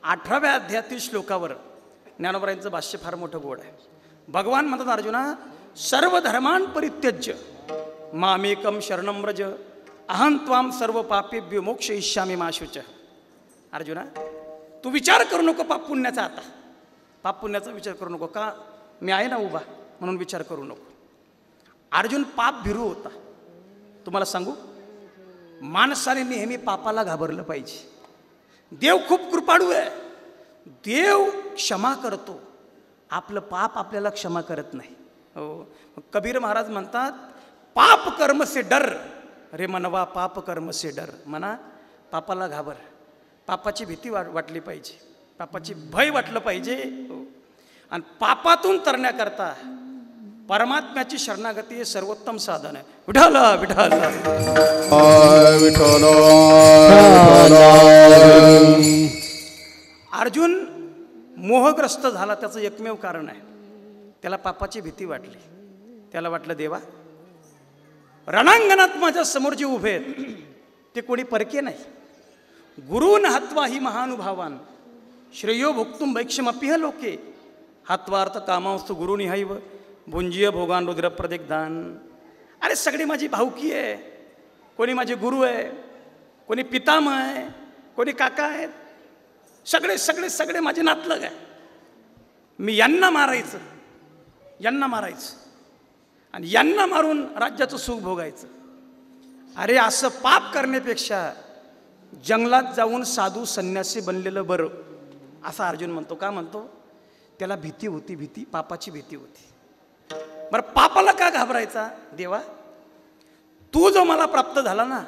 18व्या अध्यायातील श्लोकावर ज्ञानोबरायांचं भाष्य फार मोठं गोड आहे. भगवान म्हणतात, अर्जुना सर्व धर्मान् परित्यज्य मामेकम शरणं व्रज अहं त्वां सर्व पापेभ्यो मोक्षयिष्यामि मा शुचः. अर्जुना तू विचार करू नको पाप पुण्याचा. आता पाप पुण्याचा विचार करू नको. का? मी आहे ना उभा, म्हणून विचार करू नको. अर्जुन पाप भिरू होता. तुम्हाला सांगू, माणसाने नेहमी पापाला घाबरलं पाहिजे. देव खूप कृपाळू आहे, देव क्षमा करतो, आपलं पाप आपल्याला क्षमा करत नाही. हो. कबीर महाराज म्हणतात, पाप कर्म से डर रे मनवा, पाप कर्म से डर. म्हणा पापाला घाबर, पापाची भीती वाटली पाहिजे, पापाची भय वाटलं पाहिजे. हो. आणि पापातून तरण्याकरता परमात्म्याची शरणागती हे सर्वोत्तम साधन आहे. विठाल विठाल विठ्ठल. अर्जुन मोहग्रस्त झाला, त्याचं एकमेव कारण आहे, त्याला पापाची भीती वाटली. त्याला वाटलं देवा, रणांगणात माझ्या समोर जे उभे आहेत ते कोणी परके नाही. गुरुन हत्वा ही महानुभावान श्रेयो भोक्तुम वैक्षमपिह लोके हत्वार्थ कामांस्तु गुरुनिहैव भुंजीय भोगान रुद्र प्रदिग्धान. अरे सगळी माझी भाऊकी आहे, कोणी माझे गुरु आहे, कोणी पितामह आहे, कोणी काका आहेत, सगळे सगळे सगळे माझे नातलग आहे. मी यांना मारायचं, यांना मारायचं आणि यांना मारून राज्याचं सुख भोगायचं. अरे असं पाप करण्यापेक्षा जंगलात जाऊन साधू संन्यासी बनलेलं बरं, असा अर्जुन म्हणतो. का म्हणतो? त्याला भीती होती, भीती, पापाची भीती होती. बरं पापाला का घाबरायचा? देवा तू जो मला प्राप्त झाला ना,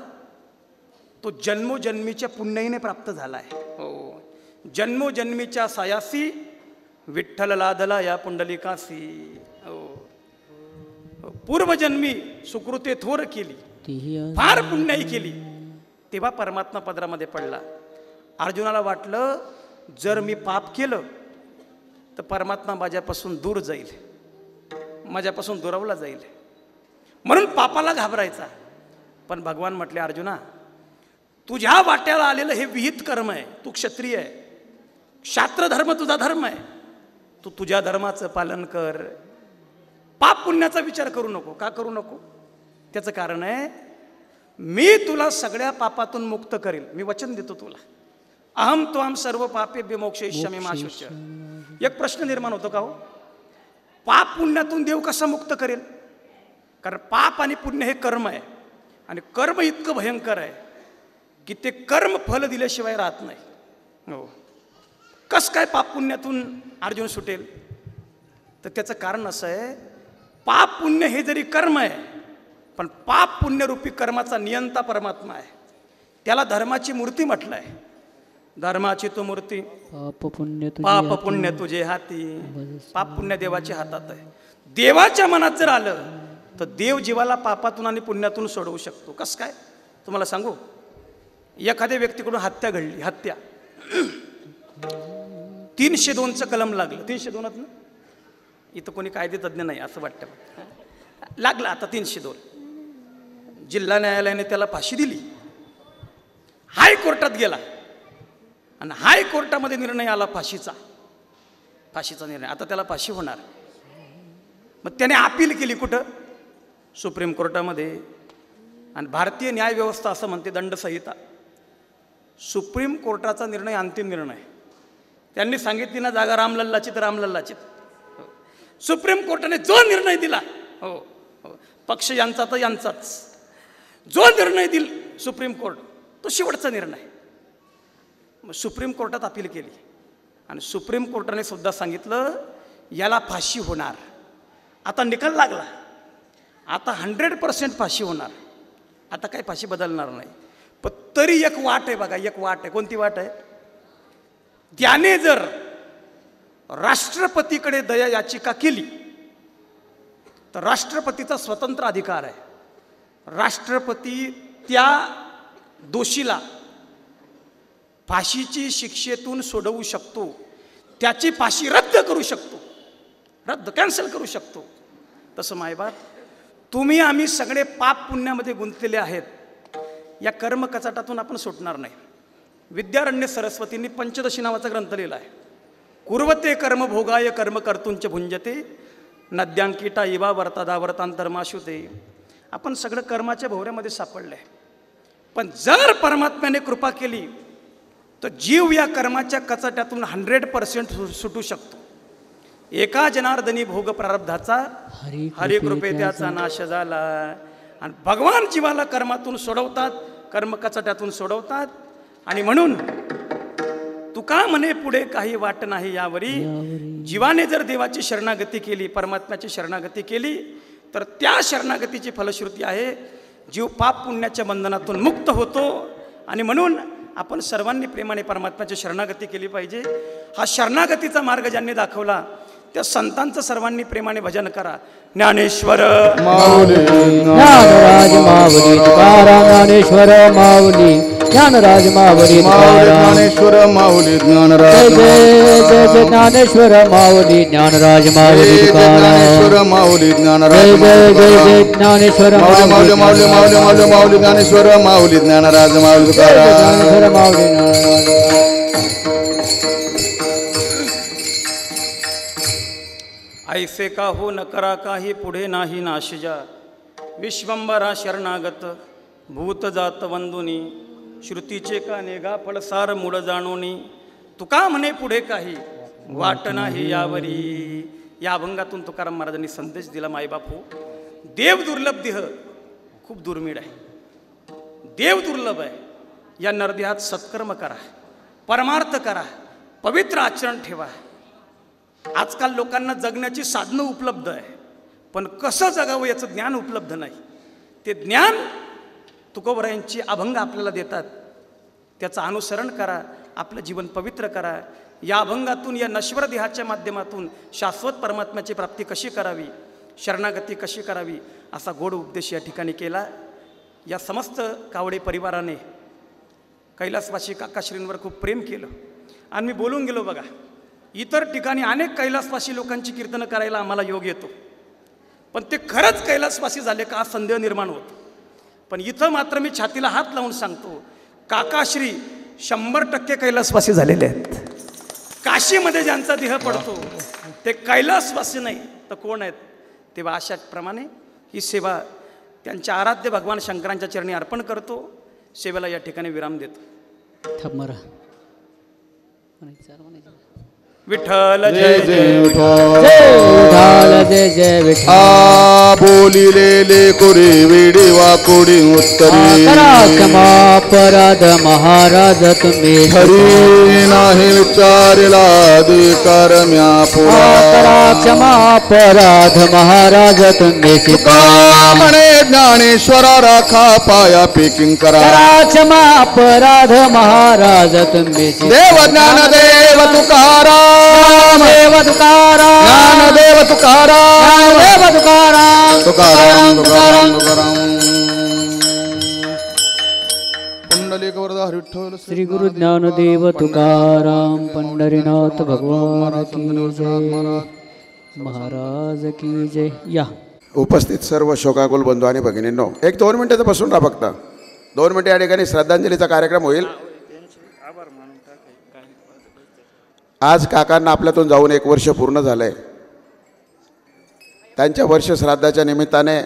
तो जन्मोजन्मीच्या पुण्याईने प्राप्त झाला आहे. हो. जन्मोजन्मीच्या सायासी विठ्ठल लादला या पुंडलिकासी. हो. पूर्वजन्मी सुकृते थोर केली, फार पुण्याई केली, तेव्हा परमात्मा पदरामध्ये पडला. अर्जुनाला वाटलं जर मी पाप केलं तर परमात्मा माझ्यापासून दूर जाईल, माझ्यापासून दुरावला जाईल. म्हणून पापाला घाबरायचा. पण भगवान म्हटले, अर्जुना तुझ्या वाट्याला आलेलं हे विहित कर्म आहे. तू क्षत्रिय आहे, क्षात्र धर्म तुझा धर्म आहे. तू तुझ्या धर्माचं पालन कर, पाप पुण्याचा विचार करू नको. का करू नको? त्याचं कारण आहे, मी तुला सगळ्या पापातून मुक्त करेल. मी वचन देतो तुला, अहम त्वाम सर्व पापेभ्य मोक्षयिष्यामि मा शुच्य. एक प्रश्न निर्माण होतो का हो, पाप पुण्यातून देव कसा मुक्त करेल? कारण पाप आणि पुण्य हे कर्म आहे, आणि कर्म इतकं भयंकर आहे की ते कर्म फल दिल्याशिवाय राहत नाही. हो, कस काय पाप पुण्यातून अर्जुन सुटेल? तर त्याचं कारण असं आहे, पाप पुण्य हे जरी कर्म आहे, पण पाप पुण्यरूपी कर्माचा नियंता परमात्मा आहे. त्याला धर्माची मूर्ती म्हटलं आहे. धर्माची तो मूर्ती, पाप पुण्य तुझे हाती. पाप पुण्य देवाच्या हातात आहे. देवाच्या मनात जर आलं तर देव जीवाला पापातून आणि पुण्यातून सोडवू शकतो. कसं काय तुम्हाला सांगू? एखाद्या व्यक्तीकडून हत्या घडली, हत्या 302चं कलम लागलं. 302 ना, इथं कोणी कायदेतज्ञ नाही असं वाटतं, लागलं आता 302. जिल्हा न्यायालयाने त्याला फाशी दिली. हायकोर्टात गेला आणि हायकोर्टामध्ये निर्णय आला फाशीचा निर्णय. आता त्याला फाशी होणार. मग त्याने अपील केली कुठं? सुप्रीम कोर्टामध्ये. आणि भारतीय न्याय व्यवस्था असं म्हणते, दंडसंहिता, सुप्रीम कोर्टाचा निर्णय अंतिम निर्णय. त्यांनी सांगितली ना जागा रामलल्लाची तर रामलल्लाची. सुप्रीम कोर्टाने जो निर्णय दिला, हो हो, पक्ष यांचा तर यांचाच, जो निर्णय दिल सुप्रीम कोर्ट तो शेवटचा निर्णय. मग सुप्रीम कोर्टात अपील केली आणि सुप्रीम कोर्टाने सुद्धा सांगितलं याला फाशी होणार. आता निकाल लागला, आता 100% फाशी होणार. आता काही फाशी बदलणार नाही. पण तरी एक वाट आहे बघा, एक वाट आहे. कोणती वाट आहे? त्याने जर राष्ट्रपतीकडे दया याचिका केली तर राष्ट्रपतीचा स्वतंत्र अधिकार आहे. राष्ट्रपती त्या दोषीला फाशीची शिक्षेतून सोडवू शकतो, त्याची फाशी रद्द करू शकतो, कॅन्सल करू शकतो. तसं मायबाप, तुम्ही आम्ही सगळे पाप पुण्यामध्ये गुंतलेले आहेत. या कर्म कचाटातून आपण सुटणार नाही. विद्यारण्य सरस्वतींनी पंचदशी नावाचा ग्रंथ लिहिला आहे. कुर्वते कर्म भोगाय कर्म कर्तुंच भुंजते नद्यांकिटा इवा वर्तादा वर्तांतरमाशुते. आपण सगळं कर्माच्या भोवऱ्यामध्ये सापडलं आहे. पण जर परमात्म्याने कृपा केली तर जीव या कर्माच्या कचाट्यातून 100% सुटू शकतो. एका जनार्दनी भोग प्रारब्धाचा हरिकृपे त्याचा नाश झाला. आणि भगवान जीवाला कर्मातून सोडवतात, कर्म कचाट्यातून सोडवतात. आणि म्हणून तुका म्हणे पुढे काही वाट नाही यावरी. जीवाने जर देवाची शरणागती केली, परमात्म्याची शरणागती केली, तर त्या शरणागतीची फलश्रुती आहे जीव पाप पुण्याच्या बंधनातून मुक्त होतो. आणि म्हणून आपण सर्वांनी प्रेमाने परमात्म्याची शरणागती केली पाहिजे. हा शरणागतीचा मार्ग ज्यांनी दाखवला त्या संतांचं सर्वांनी प्रेमाने भजन करा. ज्ञानेश्वर माऊली, ज्ञानराज माऊली तुकाराम. ज्ञानेश्वर माऊली, ज्ञानराज माऊली तुकाराम. ज्ञानेश्वर माऊली ज्ञानराज. जय जय जय ज्ञानेश्वर माऊली, ज्ञानराज माऊली तुकाराम. ज्ञानेश्वर माऊली ज्ञानराज. जय जय जय जय ज्ञानेश्वर माऊली माऊली माऊली माऊली माऊली माऊली ज्ञानेश्वर माऊली ज्ञानराज माऊली तुकाराम. ज्ञानेश्वर माऊली ज्ञानराज. ऐसे का हो न करा काही पुढे नाही नाशिजा. विश्वंभरा शरणागत भूत जात वंदुनी. श्रुतीचे का नेगा फळसार मूळ जाणोनी. तुका म्हणे पुढे काही वाट नाही यावरी. या अभंगातून तुकाराम महाराजांनी संदेश दिला, मायबापू देव दुर्लभ देह खूप दुर्मिळ आहे. देव दुर्लभ आहे. या नरदेहात सत्कर्म करा, परमार्थ करा, पवित्र आचरण ठेवा. आजकाल लोकांना जगण्याची साधनं उपलब्ध आहे, पण कसं जगावं याचं ज्ञान उपलब्ध नाही. ते ज्ञान तुकोबरायांची अभंग आपल्याला देतात. त्याचं अनुसरण करा, आपलं जीवन पवित्र करा. या अभंगातून, या नश्वर देहाच्या माध्यमातून शाश्वत परमात्म्याची प्राप्ती कशी करावी, शरणागती कशी करावी, असा गोड उपदेश या ठिकाणी केला. या समस्त कावडे परिवाराने कैलासवासी काकाश्रींवर खूप प्रेम केलं. आणि मी बोलून गेलो बघा, इतर ठिकाणी अनेक कैलासवासी लोकांची कीर्तनं करायला आम्हाला योग येतो, पण ते खरंच कैलासवासी झाले का हा संदेह निर्माण होतो. पण इथं मात्र मी छातीला हात लावून सांगतो, काकाश्री 100% कैलासवासी झालेले आहेत. काशीमध्ये ज्यांचा देह पडतो ते कैलासवासी नाही तर कोण आहेत. तेव्हा अशाप्रमाणे ही सेवा त्यांच्या आराध्य भगवान शंकरांच्या चरणी अर्पण करतो. सेवेला या ठिकाणी विराम देतो. विठ्ठल जय जय विठ्ठल. जय जय विठ्ठल. आ बोलिलेले कोरी वेडी वाकोडी उत्तरी क्षमा अपराध महाराज तुम्ही हरी नाही विचारला अधिकार म्या पुरा क्षमा अपराध महाराज तुम्ही म्हणे ज्ञानेश्वरा राखा पाया पेकिंग करा क्षमा अपराध महाराज तुम्ही देव ज्ञान देव तुकाराम देव तुकाराम ज्ञान देव तुकाराम देव तुकाराम तुकाराम तुकाराम तुकाराम. पुंडलिक वरदा विठ्ठल श्री गुरु ज्ञानदेव तुकाराम पंढरीनाथ भगवान की जय. महाराज की जय. या उपस्थित सर्व शोकाकुल बंधू आणि भगिनींनो, 1-2 मिनिटं बसून राहा. फक्त 2 मिनिटे या ठिकाणी श्रद्धांजलीचा कार्यक्रम होईल. आज काकांना आपल्यातून जाऊन 1 वर्ष पूर्ण झालं आहे. त्यांच्या वर्ष श्राद्धाच्या निमित्ताने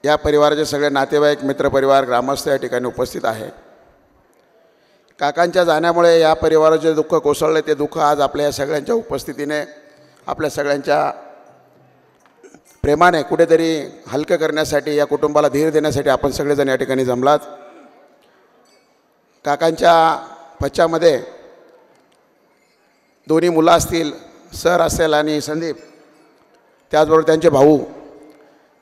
या परिवाराचे सगळे नातेवाईक, मित्रपरिवार, ग्रामस्थ या ठिकाणी उपस्थित आहे. काकांच्या जाण्यामुळे या परिवाराचे दुःख कोसळले, ते दुःख आज आपल्या या सगळ्यांच्या उपस्थितीने, आपल्या सगळ्यांच्या प्रेमाने कुठेतरी हलकं करण्यासाठी, या कुटुंबाला धीर देण्यासाठी आपण सगळेजण या ठिकाणी जमलात. काकांच्या पश्चामध्ये दोन्ही मुलं असतील, सर असेल आणि संदीप, त्याचबरोबर त्यांचे भाऊ,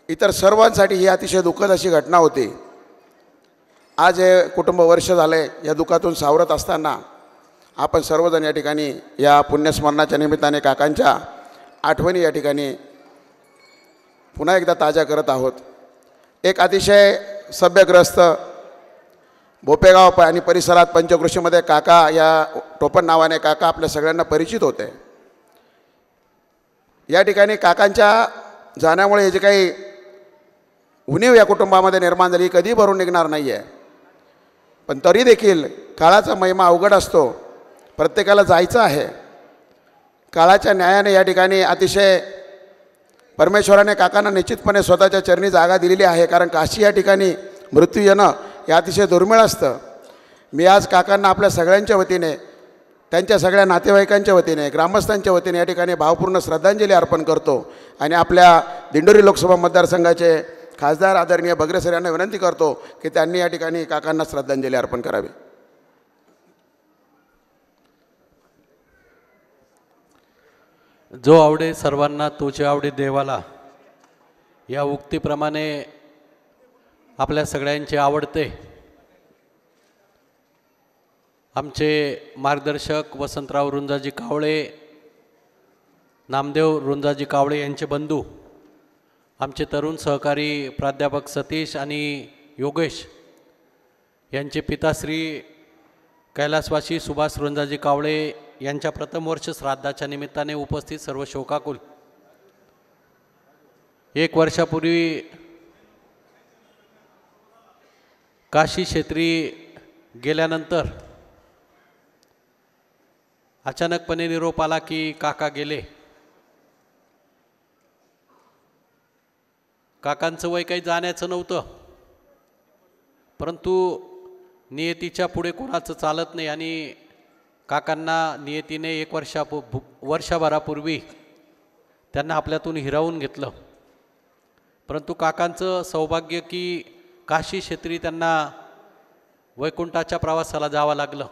इतर सर्वांसाठी ही अतिशय दुःखद अशी घटना होती. आज हे कुटुंब वर्ष झाले या दुःखातून सावरत असताना आपण सर्वजण या ठिकाणी या पुण्यस्मरणाच्या निमित्ताने काकांच्या आठवणी या ठिकाणी पुन्हा एकदा ताज्या करत आहोत. एक अतिशय सभ्यग्रस्त भोपेगाव आणि परिसरात पंचकृषीमध्ये काका या टोपण नावाने काका आपल्या सगळ्यांना परिचित होते. या ठिकाणी काकांच्या जाण्यामुळे जे काही उणीव या कुटुंबामध्ये निर्माण झाली कधी भरून निघणार नाही आहे. पण तरी देखील काळाचा महिमा अवघड असतो. प्रत्येकाला जायचं आहे. काळाच्या न्यायाने या ठिकाणी अतिशय परमेश्वराने काकांना निश्चितपणे स्वतःच्या चरणी जागा दिलेली आहे. कारण काशी या ठिकाणी मृत्यू येणं हे अतिशय दुर्मिळ असतं. मी आज काकांना आपल्या सगळ्यांच्या वतीने, त्यांच्या सगळ्या नातेवाईकांच्या वतीने, ग्रामस्थांच्या वतीने या ठिकाणी भावपूर्ण श्रद्धांजली अर्पण करतो. आणि आपल्या दिंडोरी लोकसभा मतदारसंघाचे खासदार आदरणीय बगरे सर यांना विनंती करतो की त्यांनी या ठिकाणी काकांना श्रद्धांजली अर्पण करावी. जो आवडे सर्वांना तोचे आवडे देवाला, या उक्तीप्रमाणे आपल्या सगळ्यांचे आवडते आमचे मार्गदर्शक वसंतराव रुंजाजी कावळे, नामदेव रुंजाजी कावळे यांचे बंधू, आमचे तरुण सहकारी प्राध्यापक सतीश आणि योगेश यांचे पिताश्री कैलासवासी सुभाष रुंजाजी कावळे यांच्या प्रथम वर्ष श्राद्धाच्या निमित्ताने उपस्थित सर्व शोकाकुल. 1 वर्षापूर्वी काशी क्षेत्री गेल्यानंतर अचानकपणे निरोप आला की काका गेले. काकांचं वय काही जाण्याचं नव्हतं, परंतु नियतीच्या पुढे कोणाचं चालत नाही आणि काकांना नियतीने 1 वर्षभरापूर्वी त्यांना आपल्यातून हिरावून घेतलं. परंतु काकांचं सौभाग्य की काशी क्षेत्री त्यांना वैकुंठाच्या प्रवासाला जावं लागलं.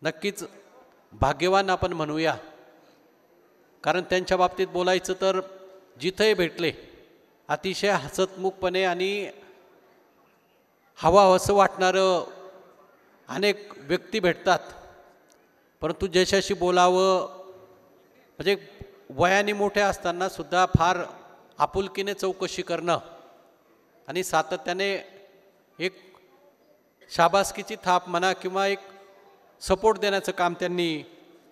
नक्कीच भाग्यवान आपण म्हणूया, कारण त्यांच्या बाबतीत बोलायचं तर जिथंही भेटले अतिशय हसतमुखपणे आणि हवंसं वाटणारं अनेक व्यक्ती भेटतात, परंतु ज्याच्याशी बोलावं म्हणजे वयाने मोठे असताना सुद्धा फार आपुलकीने चौकशी करणं आणि सातत्याने एक शाबासकीची थाप म्हणा किंवा एक सपोर्ट देण्याचं काम त्यांनी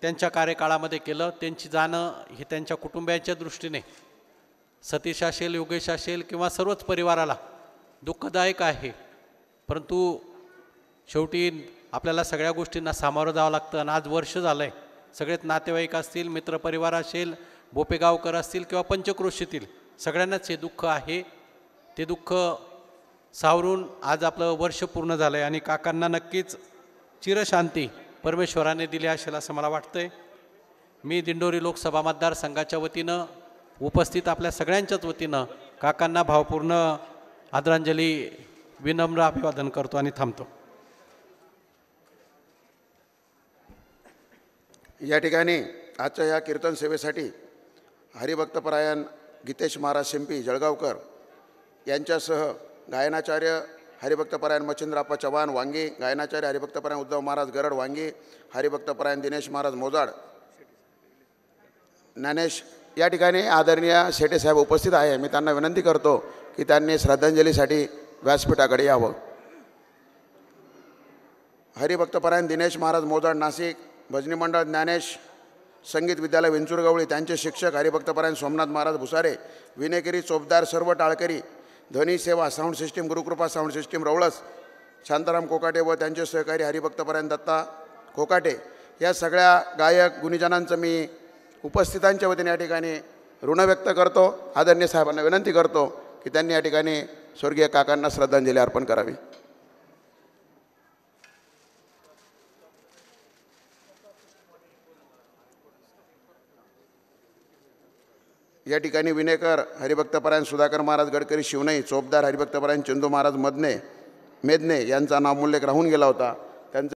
त्यांच्या कार्यकाळामध्ये केलं. त्यांची जाणं हे त्यांच्या कुटुंबियांच्या दृष्टीने सतीश असेल, योगेश असेल किंवा सर्वच परिवाराला दुःखदायक आहे. परंतु शेवटी आपल्याला सगळ्या गोष्टींना सामोरं जावं लागतं. आणि आज वर्ष झालं आहे. सगळेच नातेवाईक असतील, मित्रपरिवार असेल, बोपेगावकर असतील किंवा पंचक्रोशीतील सगळ्यांनाच हे दुःख आहे. ते दुःख सावरून आज आपलं वर्ष पूर्ण झालं आहे आणि काकांना नक्कीच चिरशांती परमेश्वराने दिली असेल असं मला वाटतंय. मी दिंडोरी लोकसभा मतदारसंघाच्या वतीनं उपस्थित आपल्या सगळ्यांच्याच वतीनं काकांना भावपूर्ण आदरांजली, विनम्र अभिवादन करतो आणि थांबतो. या ठिकाणी आजच्या या कीर्तन सेवेसाठी हरिभक्तपरायण गीतेश महाराज शिंपी जळगावकर यांच्यासह गायनाचार्य हरिभक्तपरायण मच्छिंद्राप्पा चव्हाण वांगी, गायनाचार्य हरिभक्तपरायण उद्धव महाराज गरड वांगी, हरिभक्तपरायण दिनेश महाराज मोजाड ज्ञानेश या ठिकाणी आदरणीय शेटेसाहेब उपस्थित आहे. मी त्यांना विनंती करतो की त्यांनी श्रद्धांजलीसाठी व्यासपीठाकडे यावं. हरिभक्तपरायण दिनेश महाराज मोजाड नाशिक, भजनी मंडळ ज्ञानेश संगीत विद्यालय विंचुरगवळी, त्यांचे शिक्षक हरिभक्तपरायण सोमनाथ महाराज भुसारे, विनेकरी चोपदार सर्व टाळकरी, ध्वनी सेवा sound system Gurukrupa sound system Rawalas, Shantaram Kokate व त्यांचे सहकारी हरिभक्तपरायण दत्ता कोकाटे या सगळ्या गायक गुणीजनांचं मी उपस्थितांच्या वतीने या ठिकाणी ऋण व्यक्त करतो. आदरणीय साहेबांना विनंती करतो की त्यांनी या ठिकाणी स्वर्गीय काकांना श्रद्धांजली अर्पण करावी. या ठिकाणी विनेकर हरिभक्तपरायण सुधाकर महाराज गडकरी शिवनई, चोपदार हरिभक्तपरायण चंदू महाराज मेदने यांचा नामोल्लेख राहून गेला होता.